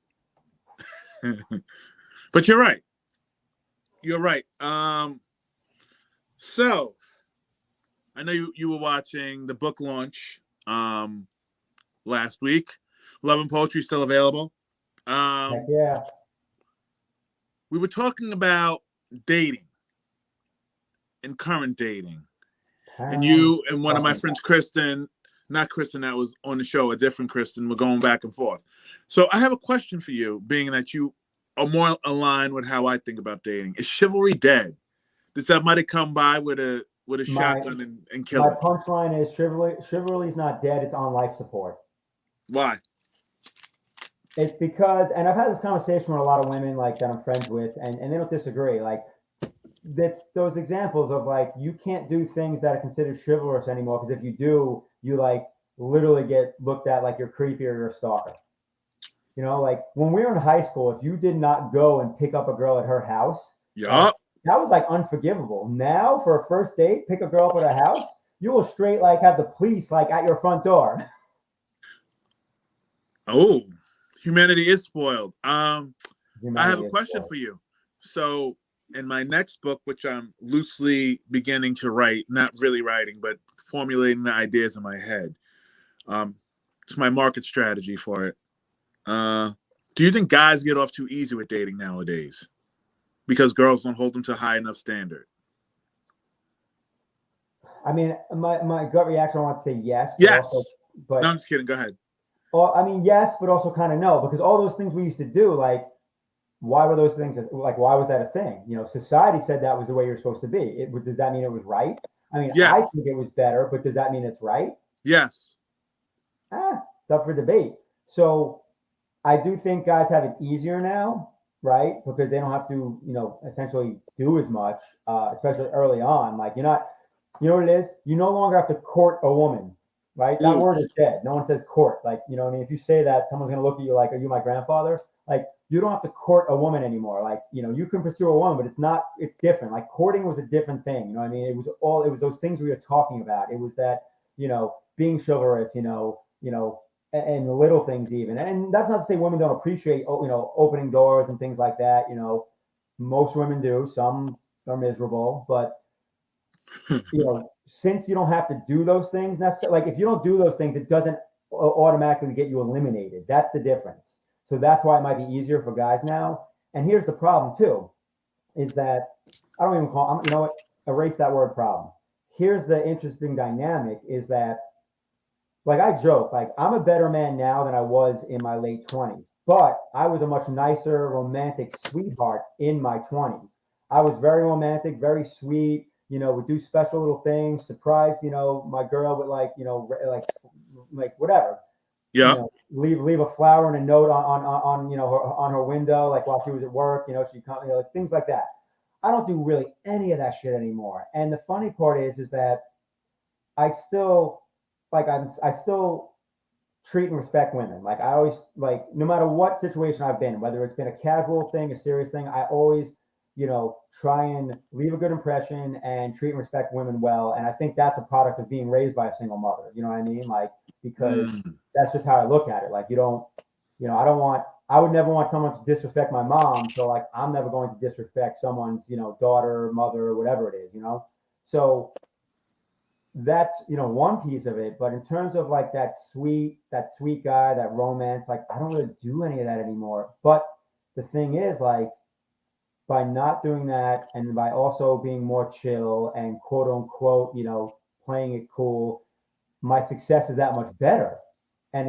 But you're right. You're right. So I know you were watching the book launch last week. Love and Poetry still available. Yeah. We were talking about dating and current dating. And you and one of my friends, Kristen, not Kristen that was on the show, a different Kristen, we're going back and forth. So I have a question for you, being that you are more aligned with how I think about dating. Is chivalry dead? Does somebody come by with a shotgun and kill it? My punchline is chivalry is not dead, it's on life support. Why? It's because, and I've had this conversation with a lot of women like that I'm friends with, and they don't disagree. Like that's those examples of like you can't do things that are considered chivalrous anymore because if you do, you like literally get looked at like you're creepy or you're a stalker. Like when we were in high school, if you did not go and pick up a girl at her house, that was like unforgivable. Now for a first date, pick a girl up at her house, you will straight like have the police like at your front door. Oh, humanity is spoiled. I have a question for you. So in my next book, which I'm loosely beginning to write, not really writing, but formulating the ideas in my head, it's my market strategy for it. Do you think guys get off too easy with dating nowadays because girls don't hold them to a high enough standard? I mean, my gut reaction, I want to say yes. Yes. But no, I'm just kidding. Go ahead. Well, I mean, yes, but also kind of no, because all those things we used to do, like, why were those things, like, why was that a thing? Society said that was the way you're supposed to be. Does that mean it was right? I mean, yes. I think it was better, but does that mean it's right? Yes. It's up for debate. So I do think guys have it easier now, right? Because they don't have to, essentially do as much, especially early on. Like, you're not, you know what it is? You no longer have to court a woman. Right? That word is dead. No one says court. Like, what I mean? If you say that, someone's going to look at you like, are you my grandfather? Like, you don't have to court a woman anymore. Like, you can pursue a woman, but it's different. Like, courting was a different thing. What I mean? It was those things we were talking about. It was that, being chivalrous, and the little things even. And that's not to say women don't appreciate, opening doors and things like that, Most women do. Some are miserable, but since you don't have to do those things necessarily, like if you don't do those things, it doesn't automatically get you eliminated. That's the difference. So that's why it might be easier for guys now. And here's the problem too, is that I don't even call, you know what, erase that word problem. Here's the interesting dynamic is that, like I joke, like I'm a better man now than I was in my late 20s, but I was a much nicer, romantic sweetheart in my 20s. I was very romantic, very sweet, would do special little things, surprise, my girl with like whatever, Yeah. leave a flower and a note on on her window, like while she was at work, she come, like things like that. I don't do really any of that shit anymore. And the funny part is that I still I still treat and respect women. Like I always no matter what situation I've been, whether it's been a casual thing, a serious thing, I always, try and leave a good impression and treat and respect women well. And I think that's a product of being raised by a single mother. You know what I mean? Like because that's just how I look at it. Like I would never want someone to disrespect my mom. So like I'm never going to disrespect someone's, daughter, mother, whatever it is, So that's one piece of it, but in terms of like that sweet guy, that romance, like I don't really do any of that anymore. But the thing is, like, by not doing that and by also being more chill and quote unquote playing it cool, my success is that much better. And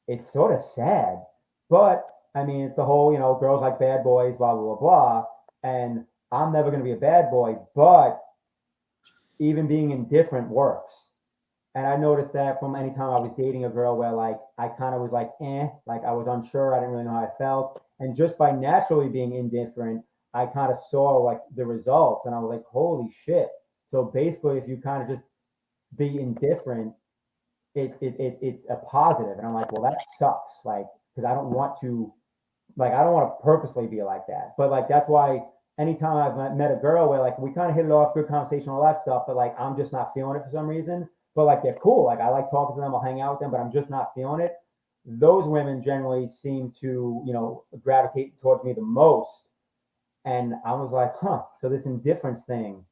it's sort of sad, but I mean it's the whole girls like bad boys, blah blah blah blah. And I'm never going to be a bad boy, but even being indifferent works. And I noticed that from any time I was dating a girl where like I kind of was like, like I was unsure, I didn't really know how I felt. And just by naturally being indifferent, I kind of saw like the results and I was like, holy shit. So basically if you kind of just be indifferent, it's a positive. And I'm like, well, that sucks. Like, because I don't want to I don't want to purposely be like that. But like that's why anytime I've met a girl where like we kind of hit it off, good conversation, all that stuff, but like I'm just not feeling it for some reason. But like they're cool. Like I like talking to them, I'll hang out with them, but I'm just not feeling it. Those women generally seem to, gravitate towards me the most. And I was like, huh, so this indifference thing.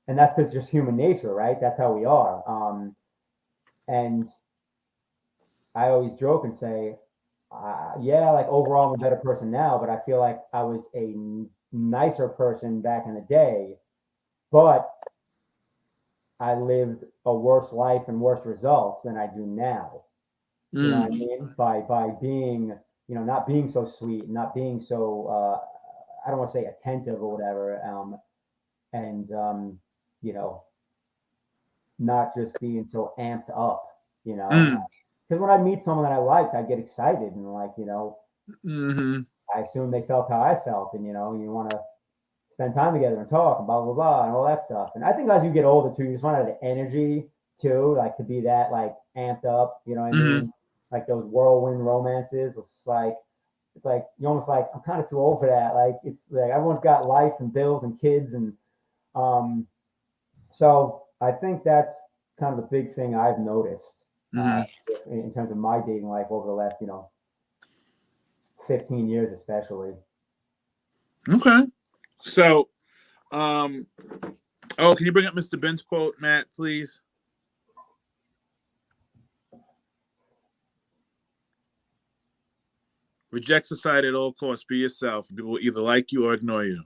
And that's because just human nature, right? That's how we are. And I always joke and say, yeah, like overall I'm a better person now, but I feel like I was a nicer person back in the day, but I lived a worse life and worse results than I do now. You know what I mean? By being, not being so sweet, not being so I don't want to say attentive or whatever, and you know, not just being so amped up, Because when I meet someone that I like, I get excited and like, I assume they felt how I felt, and you want to spend time together and talk and blah blah blah and all that stuff. And I think as you get older too, you just want to have the energy too, like to be that like amped up. You know what I mean? Like those whirlwind romances. It's like you almost like I'm kind of too old for that. Like it's like everyone's got life and bills and kids, and um, so I think that's kind of the big thing I've noticed in terms of my dating life over the last 15 years, especially. Okay. So, can you bring up Mr. Ben's quote, Matt, please? Reject society at all costs. Be yourself. People will either like you or ignore you.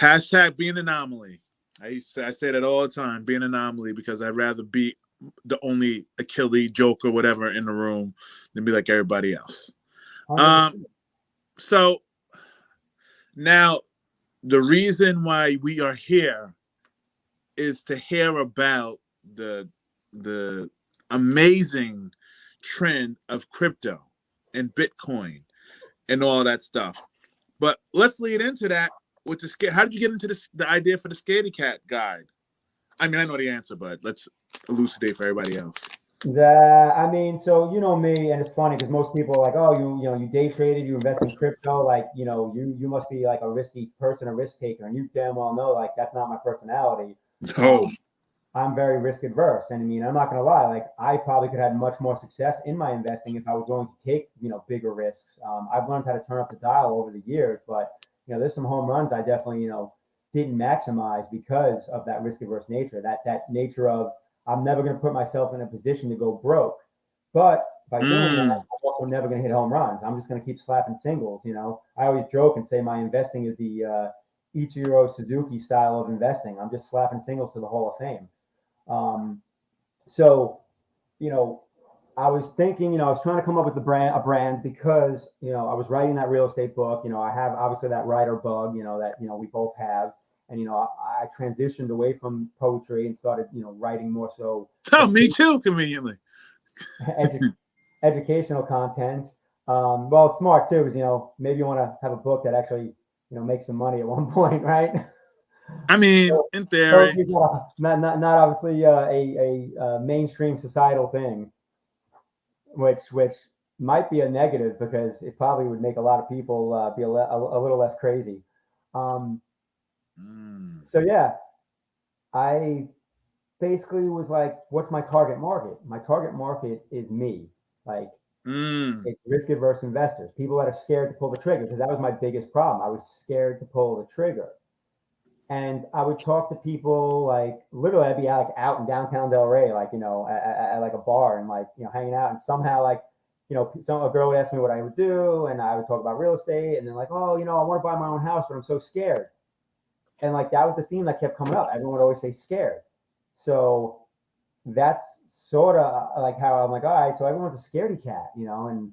Hashtag be an anomaly. I say that all the time. Be an anomaly because I'd rather be the only Achilles, Joker, whatever in the room than be like everybody else. So now the reason why we are here is to hear about the amazing trend of crypto and Bitcoin and all that stuff. But let's lead into that with the how did you get into the idea for the Scaredy Cat guide? I mean, I know the answer, but let's elucidate for everybody else. I mean, so you know me, and it's funny because most people are like, oh, you day traded, you invest in crypto, like you must be like a risky person, a risk taker, and you damn well know like that's not my personality. No. I'm very risk adverse. And I mean, I'm not going to lie, like I probably could have much more success in my investing if I was willing to take, bigger risks. I've learned how to turn up the dial over the years, but there's some home runs I definitely, didn't maximize because of that risk averse nature, that nature of I'm never going to put myself in a position to go broke. But by doing that, Mm. I'm also never going to hit home runs. I'm just going to keep slapping singles. I always joke and say my investing is the Ichiro Suzuki style of investing. I'm just slapping singles to the Hall of Fame. Um, so, you know, I was thinking, I was trying to come up with a brand because, I was writing that real estate book. I have obviously that writer bug, that, we both have. And, I transitioned away from poetry and started, writing more so Oh, me too, conveniently. edu- educational content. Well, it's smart too, because, maybe you want to have a book that actually, makes some money at one point, right? I mean, So, in so theory. it's not obviously a mainstream societal thing, which might be a negative because it probably would make a lot of people be a little less crazy. Um, Mm. so yeah, I basically was like, what's my target market? My target market is me. Like Mm. it's risk averse investors, people that are scared to pull the trigger because that was my biggest problem. I was scared to pull the trigger. And I would talk to people like literally I'd be out in downtown Delray, like, at like a bar and like, hanging out and somehow like, a girl would ask me what I would do and I would talk about real estate and then like, oh, I want to buy my own house, but I'm so scared. And like that was the theme that kept coming up. Everyone would always say scared. So that's sort of like how I'm like, all right, so everyone's a scaredy cat, and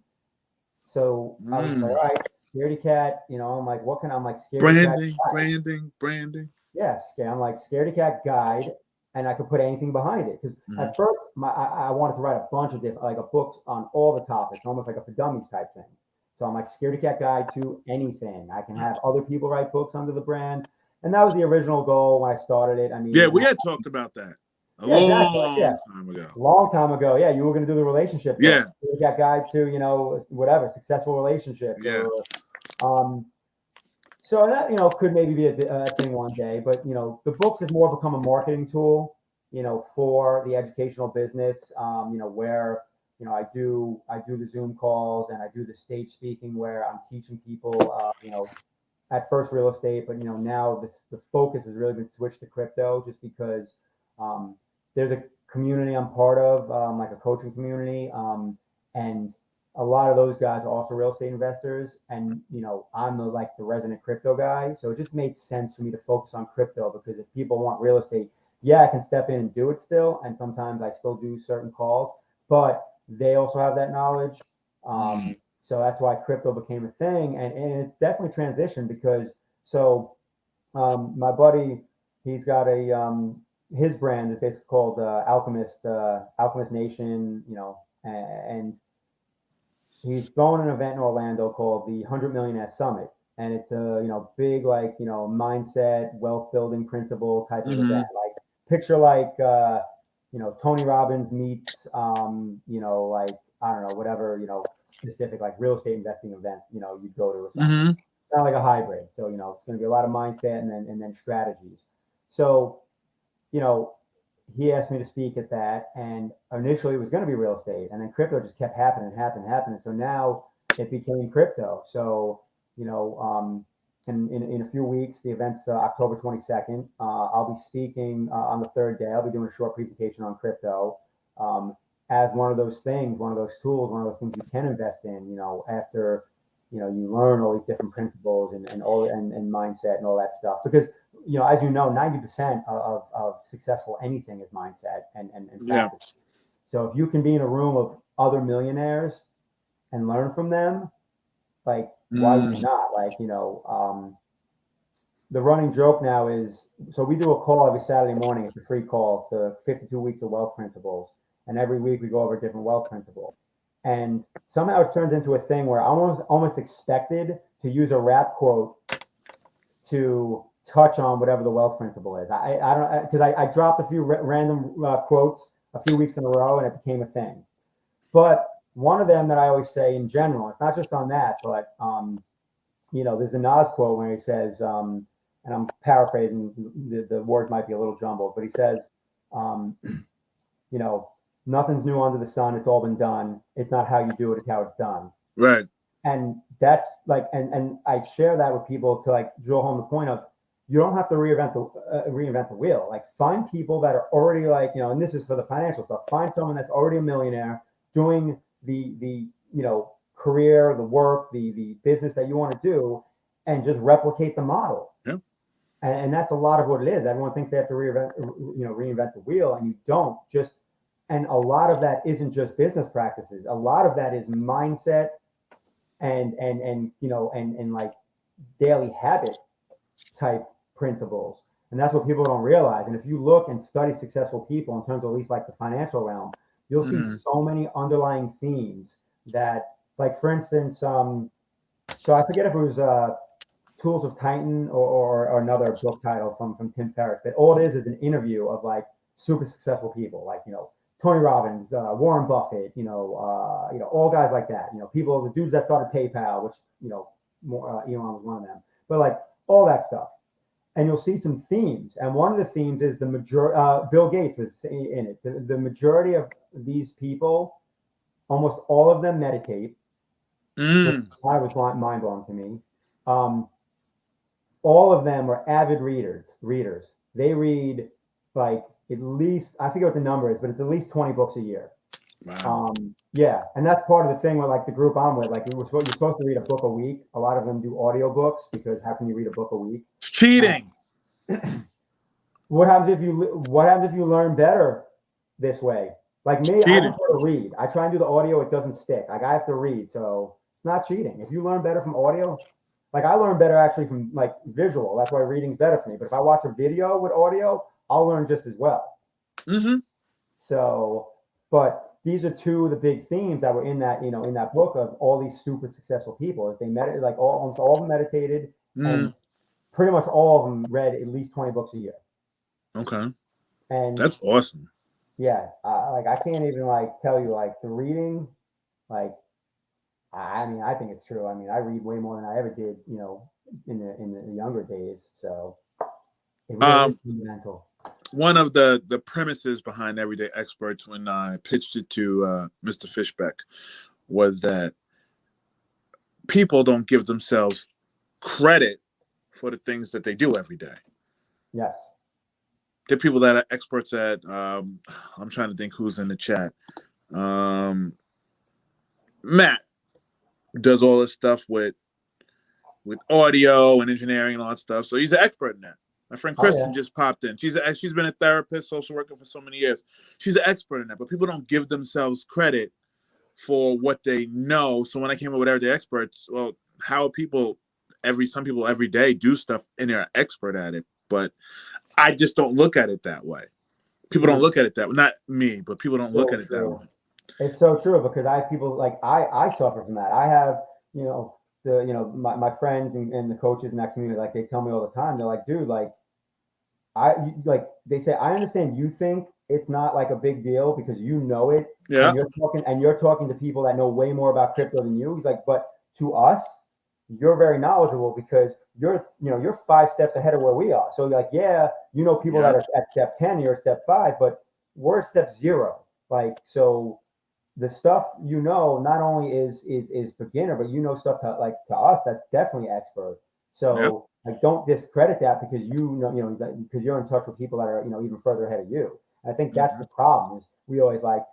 so I was just like, Mm. all right, scaredy cat, I'm like, what can I'm like scaredy cat Branding, guide? branding, branding. Yes, I'm like scaredy cat guide, and I could put anything behind it because Mm-hmm. at first I wanted to write a bunch of different like a books on all the topics, almost like a for dummies type thing. So I'm like scaredy cat guide to anything. I can have other people write books under the brand, and that was the original goal when I started it. I Yeah, mean, we had talked about that a yeah, exactly. Like, yeah, long time ago. long time ago. Yeah, you were going to do the relationship Yeah, books. You got guide to whatever successful relationships yeah. or so that could maybe be a thing one day. But the books have more become a marketing tool. For the educational business. Where I do the Zoom calls and I do the stage speaking where I'm teaching people. At first real estate, but now the focus has really been switched to crypto just because um, there's a community I'm part of, like a coaching community, and a lot of those guys are also real estate investors, and I'm the resident crypto guy, so it just made sense for me to focus on crypto because if people want real estate, yeah, I can step in and do it still, and sometimes I still do certain calls, but they also have that knowledge. Mm. So that's why crypto became a thing, and it's definitely transitioned because my buddy, he's got his brand is basically called Alchemist Nation, and he's throwing an event in Orlando called the 100 Millionaire Summit, and it's a big like mindset, wealth building principle type of Mm-hmm. event. Like picture like Tony Robbins meets like I don't know whatever specific like real estate investing event you'd go to or something. Mm-hmm. Kind of like a hybrid. So it's going to be a lot of mindset and then strategies. So you know he asked me to speak at that, and initially it was going to be real estate, and then crypto just kept happening. So now it became crypto. So you know, in a few weeks, the event's October 22nd. I'll be speaking on the third day. I'll be doing a short presentation on crypto as one of those things, one of those tools, one of those things you can invest in. After you learn all these different principles and mindset and all that stuff because as 90% of successful anything is mindset and Yeah. practice. So if you can be in a room of other millionaires and learn from them, like why would you Mm. not? Like, the running joke now is so we do a call every Saturday morning. It's a free call to 52 weeks of wealth principles. And every week we go over a different wealth principle. And somehow it's turned into a thing where I almost expected to use a rap quote to touch on whatever the wealth principle is. I don't because I dropped a few random quotes a few weeks in a row and it became a thing. But one of them that I always say in general, it's not just on that, but there's a Nas quote where he says, and I'm paraphrasing, the word might be a little jumbled, but he says, Um, you know, nothing's new under the sun. It's all been done. It's not how you do it, it's how it's done. Right. And that's like, and I share that with people to like drill home the point of, you don't have to reinvent the wheel. Like, find people that are already like, and this is for the financial stuff. Find someone that's already a millionaire doing the career, the work, the business that you want to do, and just replicate the model. Yeah. And that's a lot of what it is. Everyone thinks they have to reinvent the wheel, and you don't. And a lot of that isn't just business practices. A lot of that is mindset and like daily habit type principles. And that's what people don't realize. And if you look and study successful people in terms of at least like the financial realm, you'll see so many underlying themes that, like, for instance, so I forget if it was Tools of Titan or another book title from Tim Ferriss, but all it is an interview of like super successful people, like, Tony Robbins, Warren Buffett, all guys like that, people, the dudes that started PayPal, which, Elon was one of them, but like all that stuff. And you'll see some themes. And one of the themes is the majority, Bill Gates was in it. The majority of these people, almost all of them meditate, which was mind blowing to me. All of them are avid readers. They read like at least, I forget what the number is, but it's at least 20 books a year. Wow. Yeah. And that's part of the thing with like the group I'm with. Like, you're supposed to read a book a week. A lot of them do audiobooks, because how can you read a book a week? It's cheating. What happens if you learn better this way? Like me, I prefer to read. I try and do the audio, it doesn't stick. Like, I have to read, so it's not cheating. If you learn better from audio, like, I learn better actually from like visual. That's why reading's better for me. But if I watch a video with audio, I'll learn just as well. So, but these are two of the big themes that were in that, in that book of all these super successful people. If they meditate, like almost all of them meditated, and pretty much all of them read at least 20 books a year. Okay. And that's awesome. Yeah. Like, I can't even like tell you, like, the reading, like, I mean, I think it's true. I mean, I read way more than I ever did, in the younger days. So it really is fundamental. One of the premises behind Everyday Experts, when I pitched it to Mr. Fishbeck, was that people don't give themselves credit for the things that they do every day. Yes. The people that are experts at, I'm trying to think who's in the chat. Matt does all this stuff with audio and engineering and all that stuff. So he's an expert in that. My friend Kristen just popped in. She's been a therapist, social worker for so many years. She's an expert in that, but people don't give themselves credit for what they know. So when I came up with Everyday Experts, well, how people some people every day do stuff and they're an expert at it, but I just don't look at it that way. People don't look at it that way. Not me, but people don't look at it that way. It's so true, because I have people like I suffer from that. I have, my friends and the coaches in that community, like, they tell me all the time, they're like, dude, like, they say, I understand you think it's not like a big deal because you know it. Yeah. And you're talking to people that know way more about crypto than you. He's like, but to us, you're very knowledgeable because you're 5 steps ahead of where we are. So, like, people that are at step 10, you're at step 5, but we're at step 0. Like, so the stuff, not only is beginner, but stuff to us that's definitely expert. So like, don't discredit that because because you're in touch with people that are even further ahead of you. And I think that's the problem, is we always like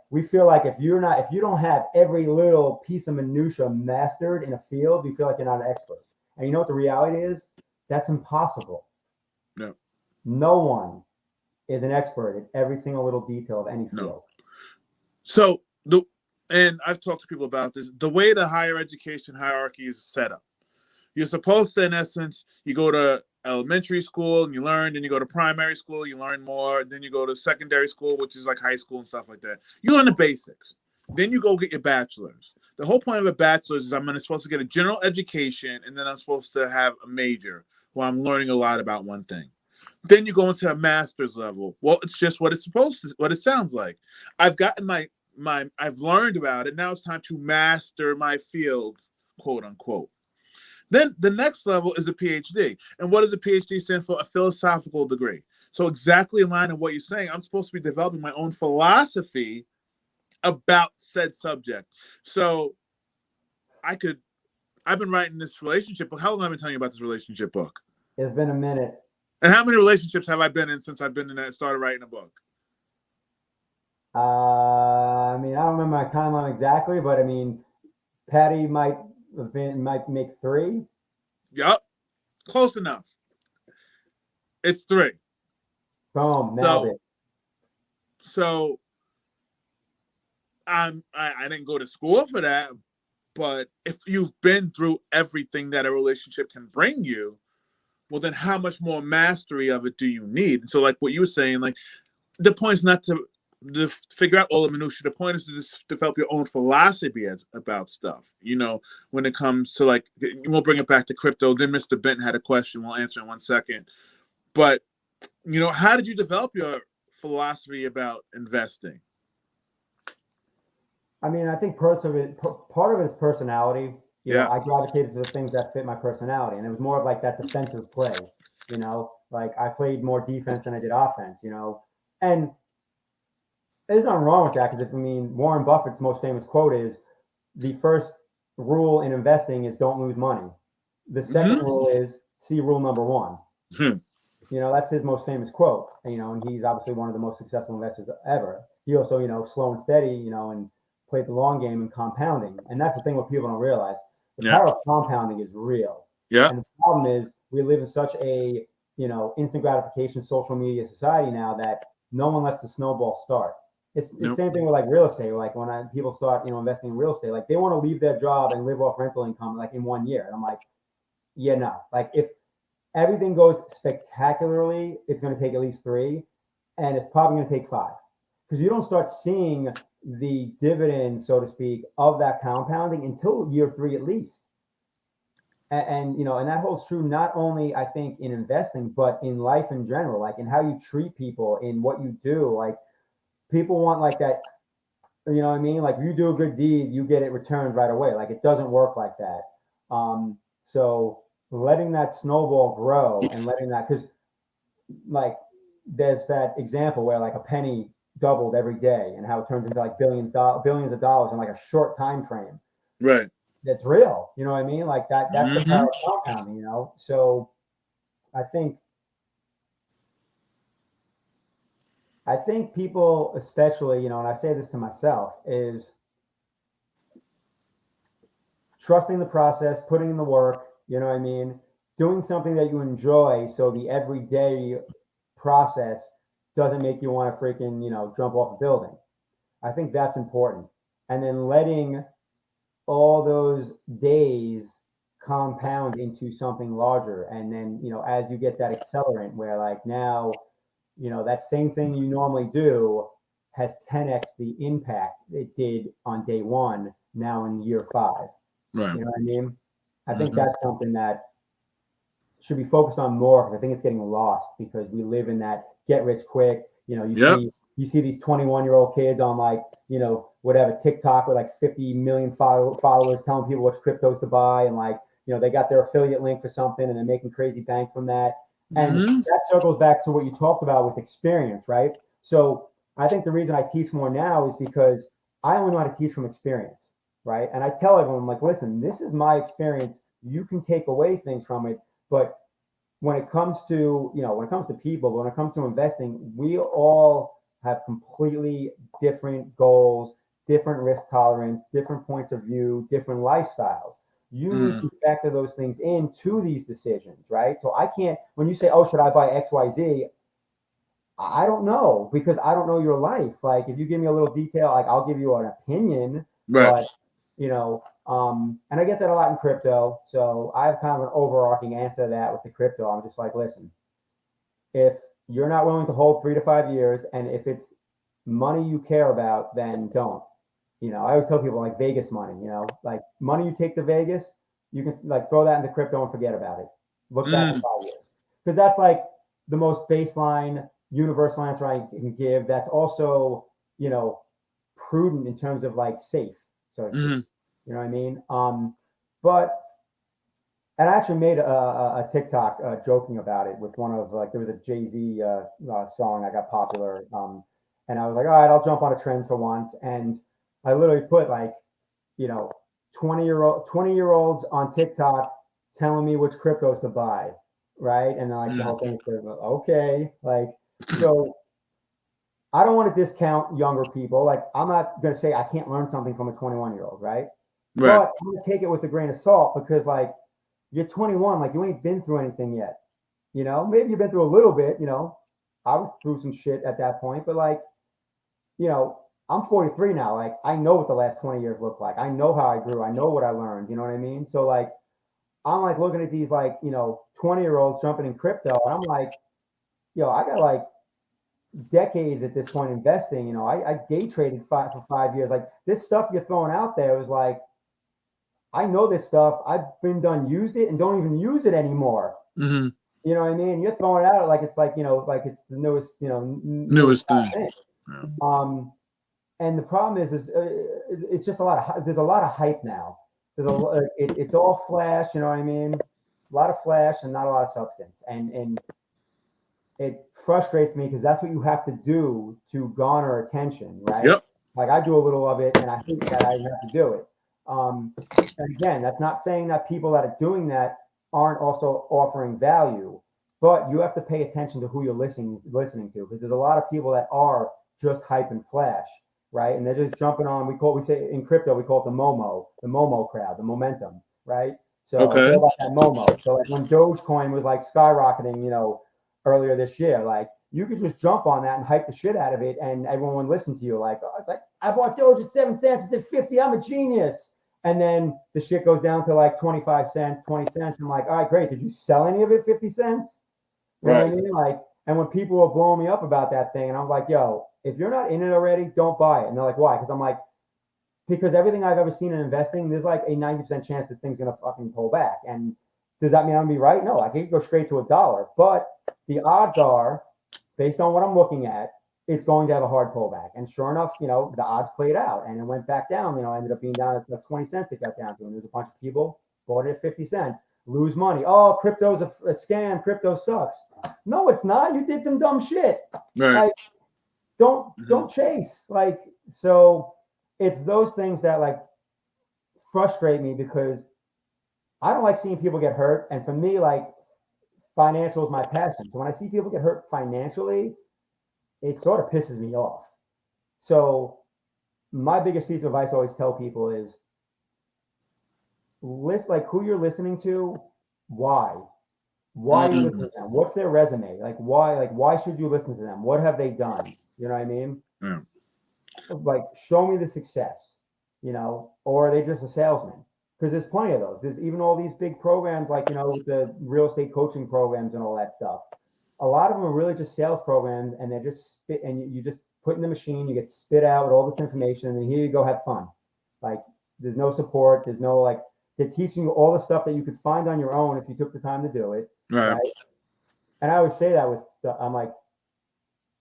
we feel like if you don't have every little piece of minutia mastered in a field, we feel like you're not an expert. And you know what the reality is? That's impossible. No. No one is an expert in every single little detail of any field. No. So and I've talked to people about this, the way the higher education hierarchy is set up. You're supposed to, in essence, you go to elementary school and you learn, then you go to primary school, you learn more, then you go to secondary school, which is like high school and stuff like that. You learn the basics. Then you go get your bachelor's. The whole point of a bachelor's is I'm supposed to get a general education, and then I'm supposed to have a major where I'm learning a lot about one thing. Then you go into a master's level. Well, it's just what it sounds like. I've gotten I've learned about it. Now it's time to master my field, quote unquote. Then the next level is a PhD. And what does a PhD stand for? A philosophical degree. So exactly in line with what you're saying, I'm supposed to be developing my own philosophy about said subject. So I've been writing this relationship book. How long have I been telling you about this relationship book? It's been a minute. And how many relationships have I been in since I've been in that started writing a book? I mean, I don't remember my timeline exactly, but I mean, Patty might make 3. Yup, close enough. It's 3. Boom, nailed So it. so I didn't go to school for that, but if you've been through everything that a relationship can bring you, well, then how much more mastery of it do you need? And so, like what you were saying, like the point is not to figure out all the minutiae. The point is to just develop your own philosophy about stuff. You know, when it comes to like, we'll bring it back to crypto. Then Mr. Benton had a question. We'll answer in 1 second. But you know, how did you develop your philosophy about investing? I mean, I think part of it is personality. You know, Yeah. I gravitated to the things that fit my personality, and it was more of like that defensive play. You know, like I played more defense than I did offense. You know, and there's nothing wrong with that because I mean, Warren Buffett's most famous quote is the first rule in investing is don't lose money. The second rule is see rule number 1. You know, that's his most famous quote. You know, and he's obviously one of the most successful investors ever. He also, you know, slow and steady, you know, and played the long game and compounding. And that's the thing what people don't realize. The Yeah. power of compounding is real. Yeah. And the problem is we live in such a, you know, instant gratification social media society now that no one lets the snowball start. It's the Nope. same thing with like real estate. Like when people start, you know, investing in real estate, like they want to leave their job and live off rental income like in 1 year. And I'm like, yeah, no. Like if everything goes spectacularly, it's going to take at least 3, and it's probably going to take 5 because you don't start seeing the dividends, so to speak, of that compounding until year 3 at least. And you know, and that holds true not only I think in investing, but in life in general, like in how you treat people, in what you do. Like people want like that, you know what I mean? Like if you do a good deed, you get it returned right away. Like it doesn't work like that. So letting that snowball grow and letting that, because like there's that example where like a penny doubled every day and how it turns into like billions of dollars in like a short time frame. Right. That's real. You know what I mean? Like that's the power of compounding, you know? So I think people, especially, you know, and I say this to myself, is trusting the process, putting in the work, you know what I mean? Doing something that you enjoy so the everyday process doesn't make you want to freaking, you know, jump off a building. I think that's important. And then letting all those days compound into something larger. And then, you know, as you get that accelerant where like now, you know, that same thing you normally do has 10x the impact it did on day 1 now in year 5. Right. You know what I mean? I think that's something that should be focused on more because I think it's getting lost because we live in that get rich quick. You know, you see these 21-year-old kids on like, you know, whatever TikTok with like 50 million followers telling people which cryptos to buy and like, you know, they got their affiliate link for something and they're making crazy bank from that. And that circles back to what you talked about with experience, right? So I think the reason I teach more now is because I only know how to teach from experience, right? And I tell everyone, I'm like, listen, this is my experience. You can take away things from it, but when it comes to, you know, when it comes to people, when it comes to investing, we all have completely different goals, different risk tolerance, different points of view, different lifestyles. You need to factor those things into these decisions, right? So I can't, when you say, oh, should I buy XYZ? I don't know because I don't know your life. Like if you give me a little detail, like I'll give you an opinion, Right. but you know, and I get that a lot in crypto. So I have kind of an overarching answer to that with the crypto. I'm just like, listen, if you're not willing to hold 3 to 5 years, and if it's money you care about, then don't. You know, I always tell people like Vegas money, you know, like money you take to Vegas, you can like throw that into crypto and forget about it. Look back in 5 years. Because that's like the most baseline universal answer I can give. That's also, you know, prudent in terms of like safe, so to speak. You know what I mean? But And I actually made a TikTok joking about it with one of like there was a Jay-Z song that got popular, and I was like, all right, I'll jump on a trend for once, and I literally put like, you know, 20-year-olds on TikTok telling me which cryptos to buy, right? And then like the whole thing is okay, like so. I don't want to discount younger people. Like I'm not going to say I can't learn something from a 21-year-old, right? Right. But I'm going to take it with a grain of salt because like you're 21, like you ain't been through anything yet. You know, maybe you've been through a little bit, you know. I was through some shit at that point, but like, you know, I'm 43 now. Like I know what the last 20 years look like. I know how I grew. I know what I learned. You know what I mean? So like I'm like looking at these like, you know, 20-year-olds jumping in crypto, and I'm like, yo, I got like decades at this point investing. You know, I day traded for 5 years. Like this stuff you're throwing out there was like, I know this stuff. I've been done, used it, and don't even use it anymore. Mm-hmm. You know what I mean? You're throwing it out like it's like, you know, like it's the newest, you know, newest Newest thing. thing. Yeah. Um, and the problem is it's just a lot of there's a lot of hype now. It's all flash. You know what I mean? A lot of flash and not a lot of substance. And it frustrates me because that's what you have to do to garner attention, right? Yep. Like I do a little of it, and I hate that I have to do it. And again, that's not saying that people that are doing that aren't also offering value, but you have to pay attention to who you're listening to because there's a lot of people that are just hype and flash, right? And they're just jumping on. We say in crypto we call it the Momo crowd, the momentum, right? So it's all Okay. about that Momo. So like when Dogecoin was like skyrocketing, you know, earlier this year. Like you could just jump on that and hype the shit out of it, and everyone would listen to you. Like, oh, it's like I bought Doge at 7 cents, it's at 50. I'm a genius. And then the shit goes down to like 25 cents, 20 cents. I'm like, all right, great. Did you sell any of it 50 cents? You know what I Right. mean? Like, and when people were blowing me up about that thing, and I'm like, yo, if you're not in it already, don't buy it. And they're like, why? Because I'm like, because everything I've ever seen in investing, there's like a 90% chance this thing's gonna fucking pull back. And does that mean I'm gonna be right? No, I can go straight to $1. But the odds are, based on what I'm looking at, it's going to have a hard pullback. And sure enough, you know, the odds played out and it went back down, you know, ended up being down at like 20 cents it got down to. And there's a bunch of people bought it at 50 cents, lose money. Oh, crypto's a scam, crypto sucks. No, it's not. You did some dumb shit. Right. Like, don't chase. Like, so it's those things that like frustrate me because I don't like seeing people get hurt. And for me, like financial is my passion. So when I see people get hurt financially, it sort of pisses me off. So my biggest piece of advice I always tell people is list like who you're listening to, why. Why are you listening to them? What's their resume? Why should you listen to them? What have they done? You know what I mean? Yeah. Like show me the success, you know, or are they just a salesman? Because there's plenty of those. There's even all these big programs like, you know, with the real estate coaching programs and all that stuff. A lot of them are really just sales programs and they're just spit and you just put in the machine, you get spit out with all this information and here you go, have fun. Like there's no support, there's no like they're teaching you all the stuff that you could find on your own if you took the time to do it. Right. Right. And I always say that with stuff, I'm like,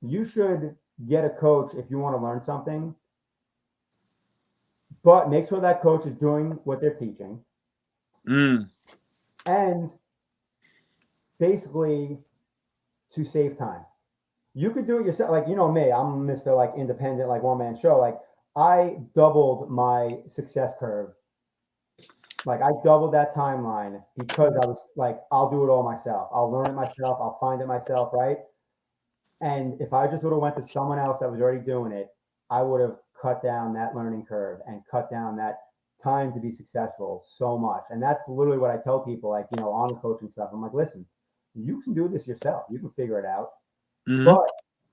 you should get a coach if you want to learn something, but make sure that coach is doing what they're teaching. And basically to save time. You could do it yourself. Like, you know me, I'm Mr. like independent, like one man show. Like I doubled my success curve. Like I doubled that timeline because I was like, I'll do it all myself. I'll learn it myself. I'll find it myself. Right. And if I just would have went to someone else that was already doing it, I would have cut down that learning curve and cut down that time to be successful so much. And that's literally what I tell people, like, you know, on the coaching stuff. I'm like, listen, you can do this yourself. You can figure it out. But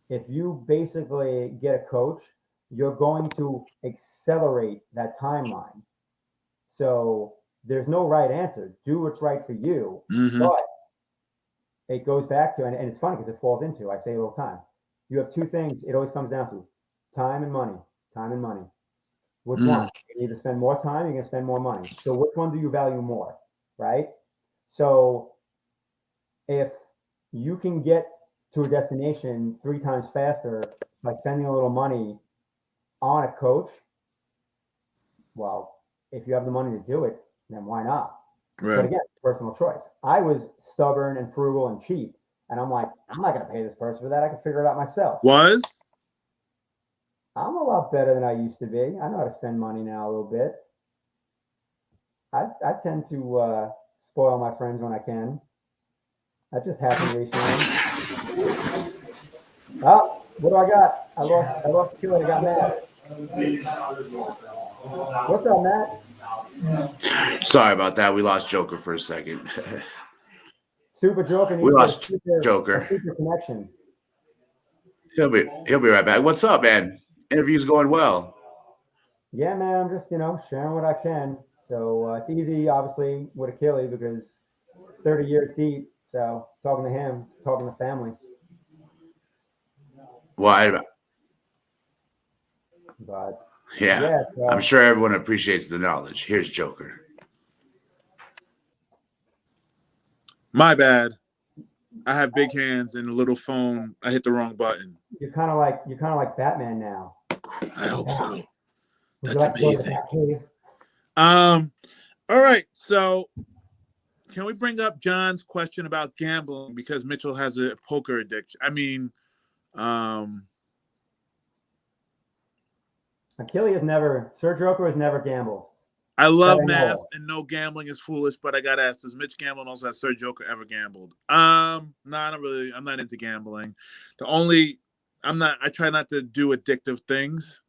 if you basically get a coach, you're going to accelerate that timeline. So there's no right answer. Do what's right for you. But it goes back to, and it's funny because it falls into, I say it all the time. You have two things. It always comes down to time and money. Time and money. Which one? You either spend more time, you're going to spend more money. So which one do you value more? Right? So if you can get to a destination 3 times faster by spending a little money on a coach, well, if you have the money to do it, then why not? Right. But again, personal choice. I was stubborn and frugal and cheap, and I'm like, I'm not going to pay this person for that. I can figure it out myself. Was? I'm a lot better than I used to be. I know how to spend money now a little bit. I tend to spoil my friends when I can. That just happened recently. Oh, what do I got? I lost the killer. I got Matt. What's up, Matt? Sorry about that. We lost Joker for a second. Super Joker We needs a lost Joker. super connection. He'll be right back. What's up, man? Interview's going well. Yeah, man. I'm just sharing what I can. So it's easy, obviously, with Achilles because 30 years deep. So talking to him, talking to family. Well, But yeah, so, I'm sure everyone appreciates the knowledge. Here's Joker. My bad. I have big hands and a little phone. I hit the wrong button. You're kind of like Batman now. I hope so. Would That's you like to go to the amazing. Batcave? All right. So can we bring up John's question about gambling because Mitchell has a poker addiction? I mean, Achilles Sir Joker has never gambled. I love math and no gambling is foolish, but I gotta ask, does Mitch gamble and also has Sir Joker ever gambled? No, not really. I'm not into gambling. I try not to do addictive things.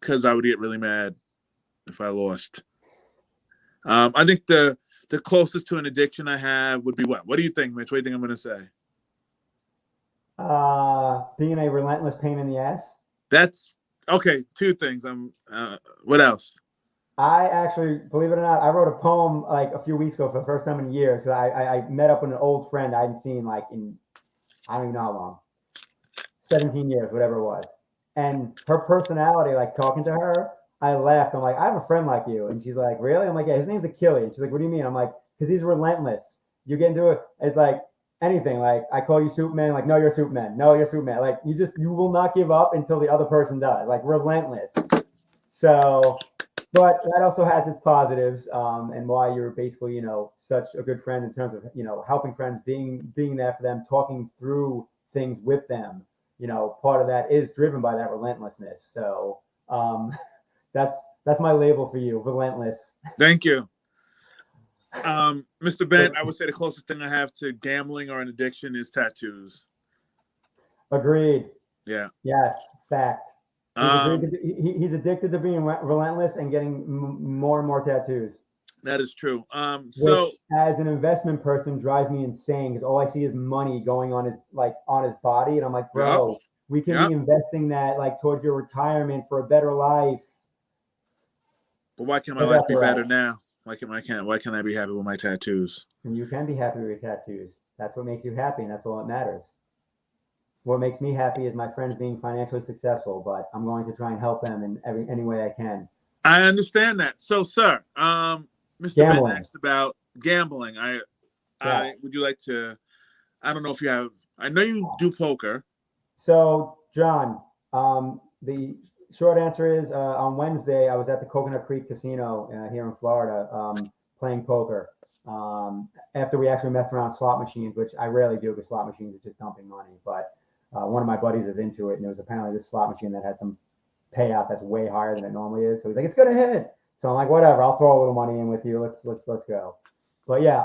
Because I would get really mad if I lost. I think the closest to an addiction I have would be what? What do you think, Mitch? What do you think I'm gonna say? Being a relentless pain in the ass. That's okay. Two things. What else? I actually, believe it or not, I wrote a poem like a few weeks ago for the first time in years. So I met up with an old friend I hadn't seen like in I don't even know how long, 17 years, whatever it was. And her personality, like talking to her, I laughed. I'm like, I have a friend like you, and she's like, really? I'm like, yeah, his name's Achilles. And she's like, what do you mean? I'm like, because he's relentless. You get into it. It's like anything. Like I call you Superman. Like no, you're Superman. No, you're Superman. Like you will not give up until the other person does. Like relentless. So, but that also has its positives, and why you're basically such a good friend in terms of helping friends, being there for them, talking through things with them. Part of that is driven by that relentlessness. So that's my label for you, relentless. Thank you. Mr. Bent, I would say the closest thing I have to gambling or an addiction is tattoos. Agreed. Yeah. Yes. Fact. He's addicted to being relentless and getting more and more tattoos. That is true. Which, as an investment person, drives me insane because all I see is money going on his body, and I'm like, bro, we can be investing that like towards your retirement for a better life. But why can't my life be better now? Why can't I be happy with my tattoos? And you can be happy with your tattoos. That's what makes you happy, and that's all that matters. What makes me happy is my friends being financially successful, but I'm going to try and help them in any way I can. I understand that. So, sir, Mr. Ben asked about gambling. Would you like to? I don't know if you have. I know you do poker. So, John, the short answer is on Wednesday I was at the Coconut Creek Casino here in Florida playing poker. After we actually messed around slot machines, which I rarely do because slot machines are just dumping money. But one of my buddies is into it, and there was apparently this slot machine that had some payout that's way higher than it normally is. So he's like, "It's gonna hit." So I'm like, "Whatever, I'll throw a little money in with you. Let's go." But yeah,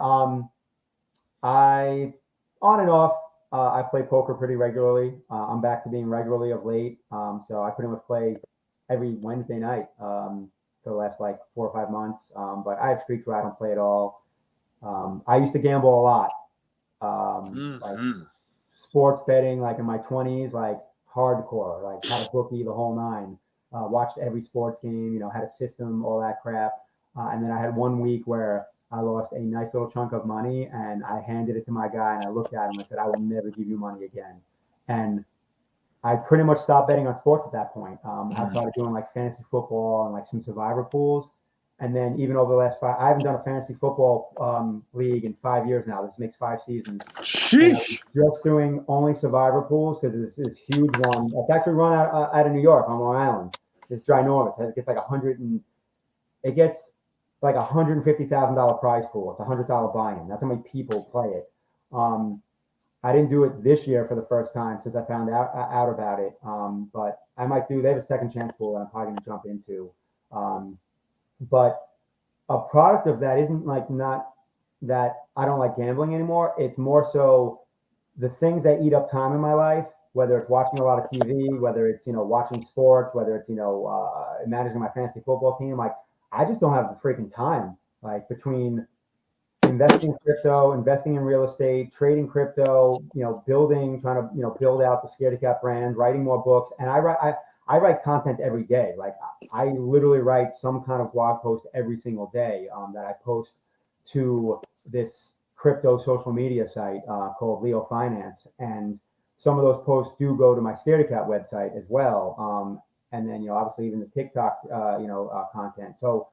I on and off. I play poker pretty regularly. I'm back to being regularly of late. So I pretty much play every Wednesday night for the last like 4 or 5 months. But I have streaks where I don't play at all. I used to gamble a lot, like sports betting, like in my 20s, like hardcore, like had a bookie, the whole nine. Watched every sports game, had a system, all that crap. And then I had 1 week where I lost a nice little chunk of money, and I handed it to my guy, and I looked at him and I said, "I will never give you money again." And I pretty much stopped betting on sports at that point. I started doing like fantasy football and like some survivor pools. And then even over the last I haven't done a fantasy football league in 5 years now. This makes 5 seasons. Sheesh. Just doing only survivor pools because it's this huge one. It's actually run out of New York on Long Island. It's ginormous. It gets like 100 and it gets like $150,000 prize pool. It's $100 buy-in. That's how many people play it. I didn't do it this year for the first time since I found out about it. But I might do. They have a second chance pool that I'm probably going to jump into. But a product of that isn't like not that I don't like gambling anymore. It's more so the things that eat up time in my life, whether it's watching a lot of TV, whether it's, watching sports, whether it's, managing my fantasy football team. Like, I just don't have the freaking time, like between investing in crypto, investing in real estate, trading crypto, building, trying to, build out the Scaredy Cat brand, writing more books. And I write content every day. Like, I literally write some kind of blog post every single day that I post to this crypto social media site called Leo Finance. And some of those posts do go to my Scaredy Cat website as well. And then, obviously even the TikTok, content. So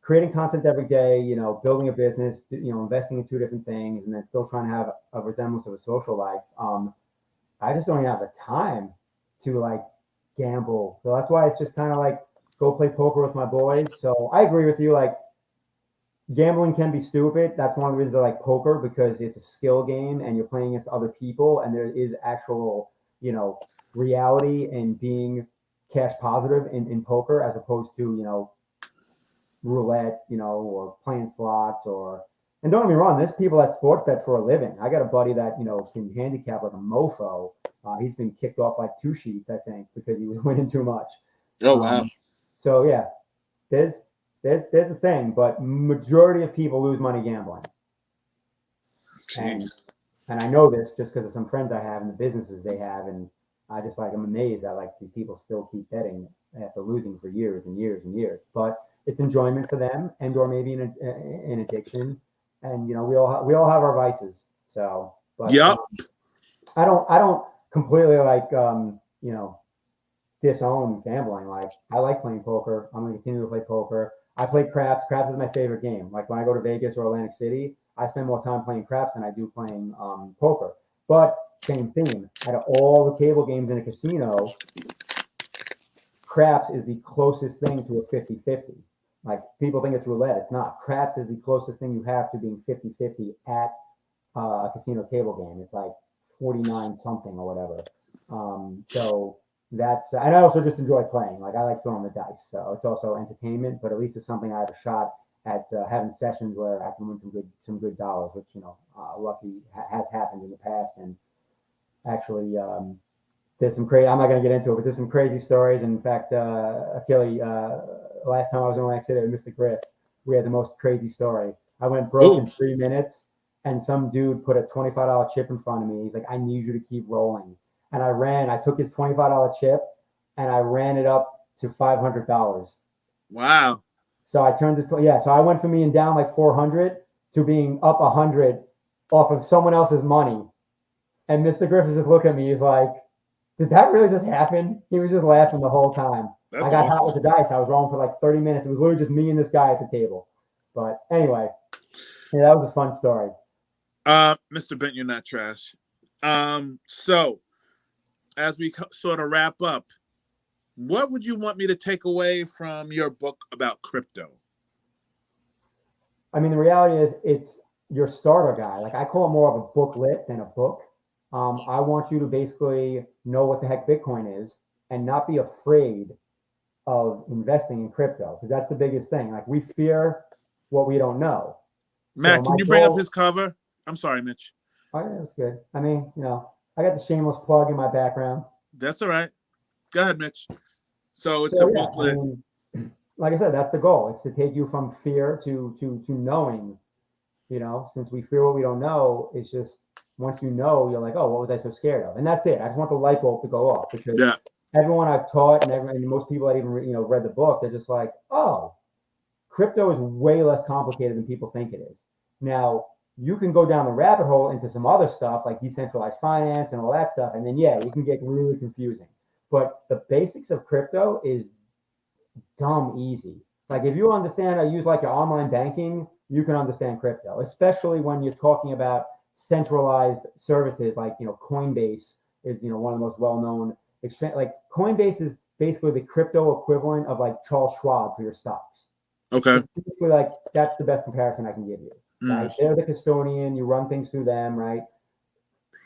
creating content every day, building a business, investing in two different things, and then still trying to have a resemblance of a social life. I just don't even have the time to like gamble. So that's why it's just kind of like go play poker with my boys. So I agree with you. Like, gambling can be stupid. That's one of the reasons I like poker, because it's a skill game and you're playing against other people, and there is actual, reality in being cash positive in poker, as opposed to, roulette, or playing slots, and don't get me wrong, there's people that sports bet for a living. I got a buddy that, can handicap like a mofo. He's been kicked off like 2 sheets, I think, because he was winning too much. Oh, wow. So yeah, there's a thing, but majority of people lose money gambling. Jeez. And I know this just because of some friends I have and the businesses they have, and I'm amazed that like these people still keep betting after losing for years and years and years. But it's enjoyment for them, and or maybe an addiction. And we all have our vices. So, but Yep. I don't completely like disown gambling. Like, I like playing poker. I'm going to continue to play poker. I play craps. Craps is my favorite game. Like, when I go to Vegas or Atlantic City, I spend more time playing craps than I do playing poker. But same theme. Out of all the table games in a casino, craps is the closest thing to a 50-50. Like, people think it's roulette. It's not. Craps is the closest thing you have to being 50-50 at a casino table game. It's like 49 something or whatever. So that's, and I also just enjoy playing. Like, I like throwing the dice. So it's also entertainment, but at least it's something I have a shot at having sessions where I can win some good dollars, which, lucky has happened in the past. And actually, there's some crazy, I'm not going to get into it, but there's some crazy stories. In fact, Achille, last time I was in Atlantic City with Mr. Griff, we had the most crazy story. I went broke in 3 minutes, and some dude put a $25 chip in front of me. He's like, I need you to keep rolling. And I took his $25 chip, and I ran it up to $500. Wow. So I turned this, so I went from being down like 400 to being up 100 off of someone else's money. And Mr. Griff just looked at me. He's like, did that really just happen? He was just laughing the whole time. That's I got awesome. hot with the dice. I was rolling for like 30 minutes. It was literally just me and this guy at the table. But anyway, yeah, that was a fun story. Mr. Bent, you're not trash. So as we sort of wrap up, what would you want me to take away from your book about crypto? I mean, the reality is it's your starter guide. Like, I call it more of a booklet than a book. I want you to basically know what the heck Bitcoin is and not be afraid of investing in crypto, because that's the biggest thing. Like, we fear what we don't know. Matt, can you bring up his cover? I'm sorry, Mitch. Oh, yeah, that's good. I mean, I got the shameless plug in my background. That's all right. Go ahead, Mitch. So it's a booklet. I mean, like I said, that's the goal. It's to take you from fear to knowing. Since we fear what we don't know, it's just once you know, you're like, oh, what was I so scared of? And that's it. I just want the light bulb to go off, because everyone I've taught and most people that even read the book, they're just like, oh, crypto is way less complicated than people think it is. Now, you can go down the rabbit hole into some other stuff like decentralized finance and all that stuff, and then it can get really confusing. But the basics of crypto is dumb easy. Like, if you understand how to use like your online banking, you can understand crypto, especially when you're talking about centralized services like, Coinbase is, one of the most well-known exchange. Like, Coinbase is basically the crypto equivalent of like Charles Schwab for your stocks. Okay. It's basically like that's the best comparison I can give you. Right? They're the custodian. You run things through them, right?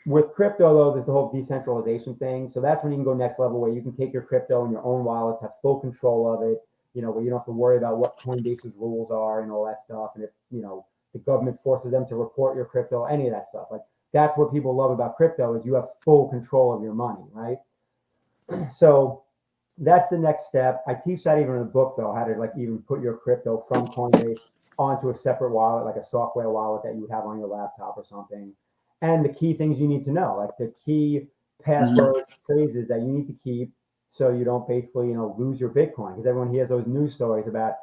With crypto, though, there's the whole decentralization thing. So that's when you can go next level, where you can take your crypto in your own wallets, have full control of it. Where you don't have to worry about what Coinbase's rules are and all that stuff, and if the government forces them to report your crypto, any of that stuff. Like that's what people love about crypto is you have full control of your money, right? So that's the next step. I teach that even in the book, though, how to like even put your crypto from Coinbase onto a separate wallet, like a software wallet that you would have on your laptop or something. And the key things you need to know, like the key password phrases that you need to keep so you don't basically, lose your Bitcoin. Because everyone hears those news stories about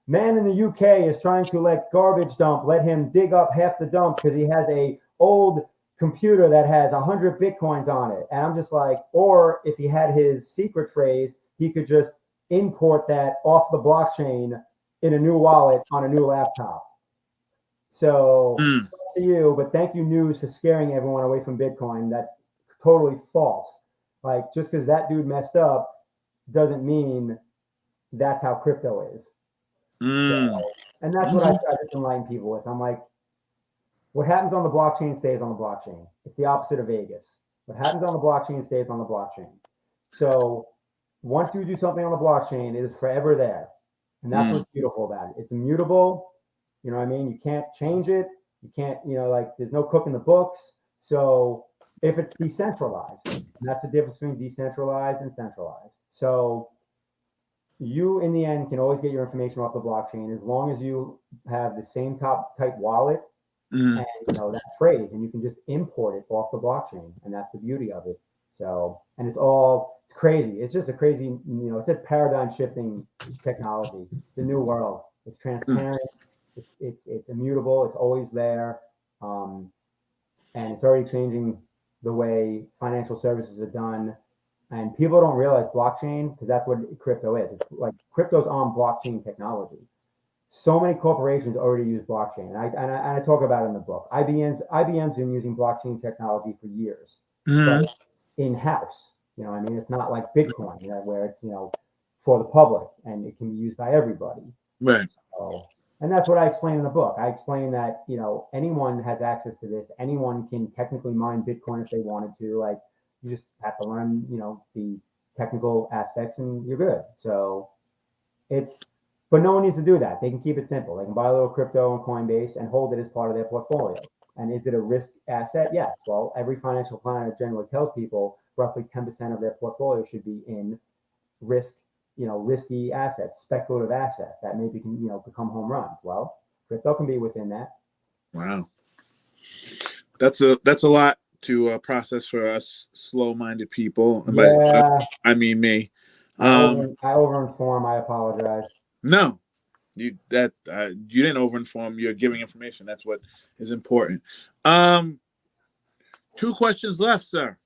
man in the UK is trying to let garbage dump, let him dig up half the dump because he has a old computer that has 100 Bitcoins on it. And I'm just like, or if he had his secret phrase, he could just import that off the blockchain in a new wallet on a new laptop. So to you, but thank you, news, for scaring everyone away from Bitcoin. That's totally false. Like just because that dude messed up doesn't mean that's how crypto is. So, and that's what I try to enlighten people with. I'm like, what happens on the blockchain stays on the blockchain. It's the opposite of Vegas. What happens on the blockchain stays on the blockchain. So once you do something on the blockchain, it is forever there. And that's what's beautiful about it. It's immutable. You know what I mean? You can't change it. You can't, like there's no cook in the books. So if it's decentralized, and that's the difference between decentralized and centralized. So you, in the end, can always get your information off the blockchain as long as you have the same type wallet and that phrase, and you can just import it off the blockchain, and that's the beauty of it. So, and it's crazy. It's just a crazy, it's a paradigm shifting technology. It's a new world. It's transparent. It's immutable. It's always there, and it's already changing the way financial services are done. And people don't realize blockchain, because that's what crypto is. It's like crypto's on blockchain technology. So many corporations already use blockchain, and I talk about it in the book. IBM's been using blockchain technology for years, but in house. I mean, it's not like Bitcoin, where it's for the public and it can be used by everybody. Right. So, and that's what I explain in the book. I explain that anyone has access to this. Anyone can technically mine Bitcoin if they wanted to. Like you just have to learn, the technical aspects, and you're good. So but no one needs to do that. They can keep it simple. They can buy a little crypto on Coinbase and hold it as part of their portfolio. And is it a risk asset? Yes. Well, every financial planner generally tells people roughly 10% of their portfolio should be in risky assets, speculative assets that maybe can, become home runs. Well, crypto can be within that. Wow. That's a lot to process for us slow-minded people. And I mean me. I overinform. I apologize. No, you didn't overinform. You're giving information. That's what is important. 2 questions left, sir.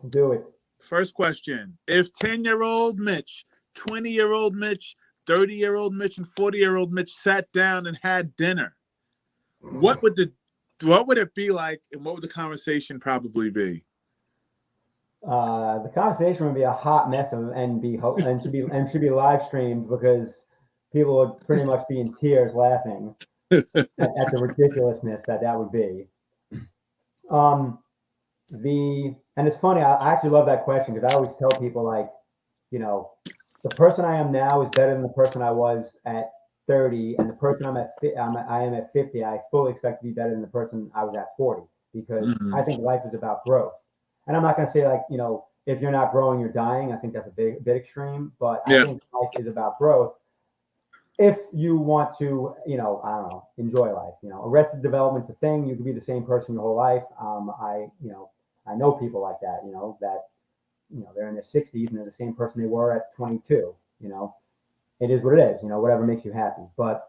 Do it. First question: if 10-year-old Mitch, 20-year-old Mitch, 30-year-old Mitch, and 40-year-old Mitch sat down and had dinner, what would it be like, and what would the conversation probably be? The conversation would be a hot mess and should be live streamed, because people would pretty much be in tears laughing at the ridiculousness that would be. And it's funny, I actually love that question, because I always tell people, like, the person I am now is better than the person I was at 30, and the person I am at 50, I fully expect to be better than the person I was at 40, because I think life is about growth. And I'm not going to say, like, if you're not growing, you're dying. I think that's a bit extreme, but I think life is about growth. If you want to, I don't know, enjoy life. Arrested Development's a thing. You could be the same person your whole life. I know people like that, they're in their 60s and they're the same person they were at 22. It is what it is, whatever makes you happy. But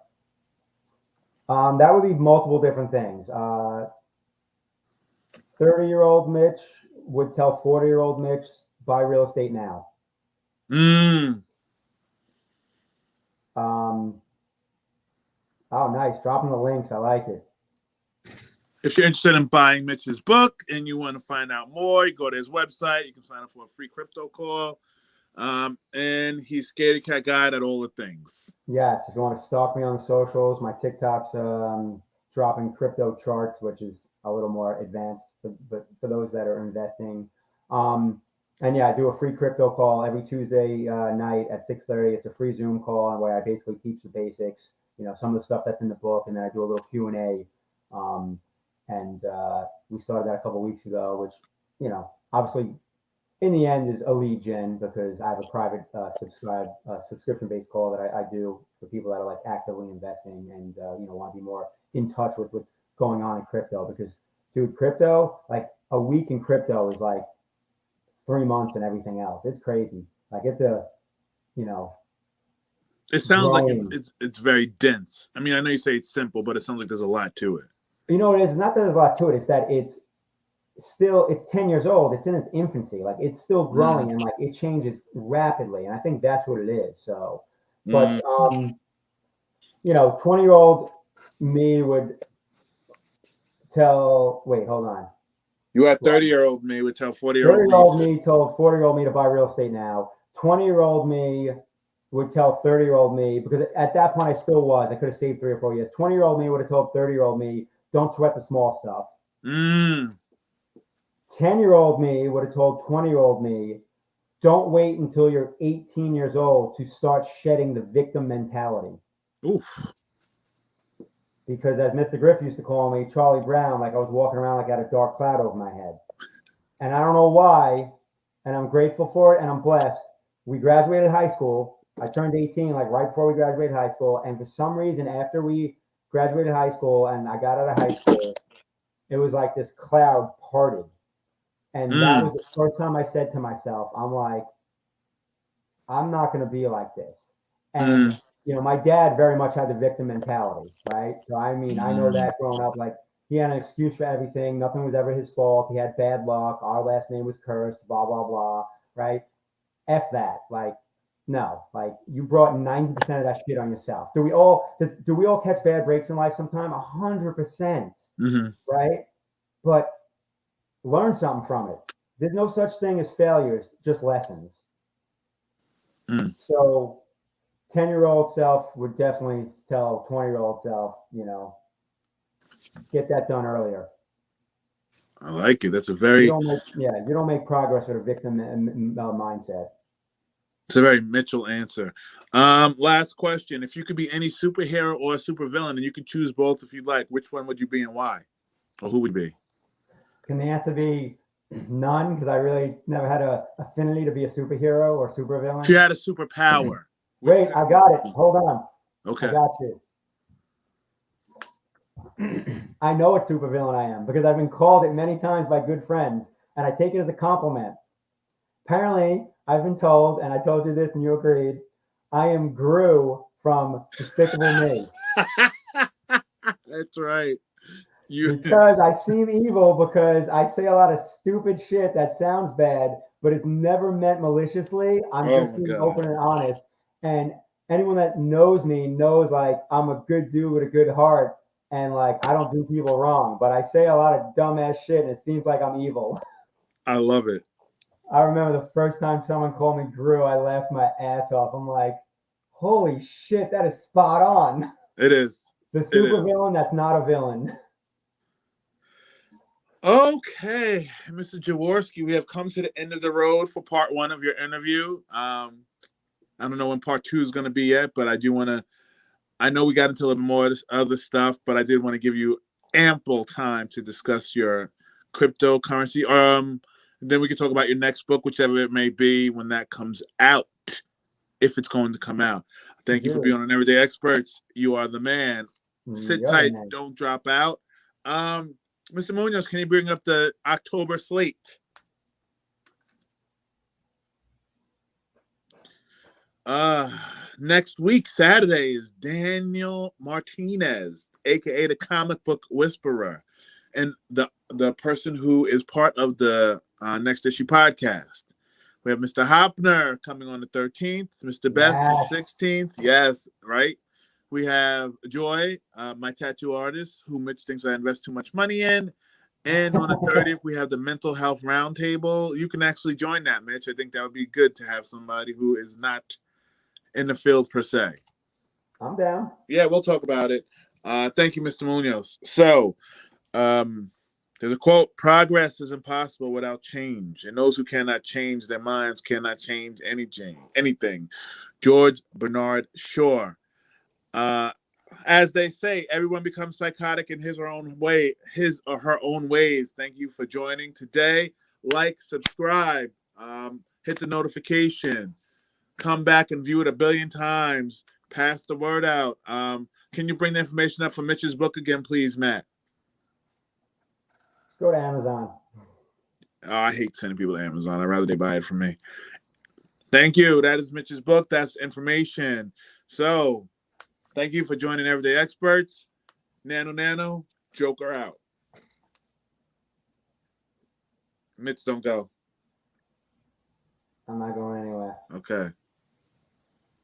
that would be multiple different things. 30-year-old Mitch would tell 40-year-old Mitch, buy real estate now. Oh, nice. Dropping the links. I like it. If you're interested in buying Mitch's book and you want to find out more, you go to his website. You can sign up for a free crypto call. And he's Scaredy Cat Guide at all the things. Yes, if you want to stalk me on the socials, my TikTok's dropping crypto charts, which is a little more advanced, but for those that are investing. And yeah, I do a free crypto call every Tuesday night at 6:30. It's a free Zoom call where I basically teach the basics, some of the stuff that's in the book, and then I do a little Q&A. And we started that a couple weeks ago, which, obviously in the end is a lead gen because I have a private subscription-based call that I do for people that are like actively investing and, want to be more in touch with what's going on in crypto because, dude, crypto, like a week in crypto is like 3 months and everything else. It's crazy. Like it's a, It sounds growing. like it's very dense. I mean, I know you say it's simple, but it sounds like there's a lot to it. You know what it is? Not that there's a lot to it. It's that it's 10 years old. It's in its infancy. Like it's still growing and like it changes rapidly. And I think that's what it is. So, but, 20-year-old me would wait, hold on. You had 30-year-old me would tell 40-year-old me. 30-year-old me told 40-year-old me to buy real estate now. 20-year-old me would tell 30-year-old me, because at that point I still was. I could have saved 3 or 4 years. 20-year-old me would have told 30-year-old me, don't sweat the small stuff. 10-year-old me would have told 20-year-old me, don't wait until you're 18 years old to start shedding the victim mentality. Oof. Because as Mr. Griff used to call me, Charlie Brown, like I was walking around like I had a dark cloud over my head. And I don't know why, and I'm grateful for it, and I'm blessed. We graduated high school. I turned 18 like right before we graduated high school. And for some reason, after we graduated high school and I got out of high school, it was like this cloud parted. And that was the first time I said to myself, I'm like, I'm not going to be like this. And, my dad very much had the victim mentality, right? So, I mean, I know that growing up, like he had an excuse for everything. Nothing was ever his fault. He had bad luck. Our last name was cursed, blah, blah, blah, right? F that. Like, no, like you brought 90% of that shit on yourself. Do we all catch bad breaks in life sometime? 100%, right? But learn something from it. There's no such thing as failures, just lessons. So 10-year-old self would definitely tell 20-year-old self, get that done earlier. I like it. That's a very you don't make progress with a victim mindset. It's a very Mitchell answer. Last question. If you could be any superhero or a supervillain, and you could choose both if you'd like, which one would you be and why? Or who would be? Can the answer be none? Because I really never had an affinity to be a superhero or supervillain. If you had a superpower. Wait, I got it. Hold on. Okay. I got you. I know what supervillain I am because I've been called it many times by good friends, and I take it as a compliment. Apparently, I've been told, and I told you this and you agreed, I am Gru from Despicable Me. That's right. Because I seem evil because I say a lot of stupid shit that sounds bad, but it's never meant maliciously. I'm just being open and honest. And anyone that knows me knows like I'm a good dude with a good heart and like I don't do people wrong, but I say a lot of dumbass shit and it seems like I'm evil. I love it. I remember the first time someone called me Gru, I laughed my ass off. I'm like, holy shit, that is spot on. It is. The supervillain that's not a villain. Okay, Mr. Jaworski, we have come to the end of the road for part 1 of your interview. I don't know when part 2 is going to be yet, but I do want to, I know we got into a little more of this other stuff, but I did want to give you ample time to discuss your cryptocurrency. Then we can talk about your next book, whichever it may be, when that comes out, if it's going to come out. Thank you for being on Everyday Experts. You are the man. Sit tight. Don't drop out. Mr. Munoz, can you bring up the October slate? Next week, Saturday, is Daniel Martinez, aka the Comic Book Whisperer, and the person who is part of the Next Issue podcast. We have Mr. Hopner coming on the 13th, Mr. Best the 16th. Yes, right. We have Joy, my tattoo artist, who Mitch thinks I invest too much money in, And on the 30th, we have the mental health roundtable. You can actually join that, Mitch. I think that would be good to have somebody who is not in the field per se. I'm down. Yeah, we'll talk about it. Thank you, Mr. Munoz. So, there's a quote: "Progress is impossible without change, and those who cannot change their minds cannot change anything." George Bernard Shaw. As they say, everyone becomes psychotic in his or her own ways. Thank you for joining today. Like, subscribe, hit the notification, come back and view it 1,000,000,000 times. Pass the word out. Can you bring the information up for Mitch's book again, please, Matt? Let's go to Amazon. Oh, I hate sending people to Amazon. I'd rather they buy it from me. Thank you. That is Mitch's book. That's information. So, thank you for joining Everyday Experts. Nano, Joker out. Mitch, don't go. I'm not going anywhere. Okay.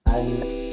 I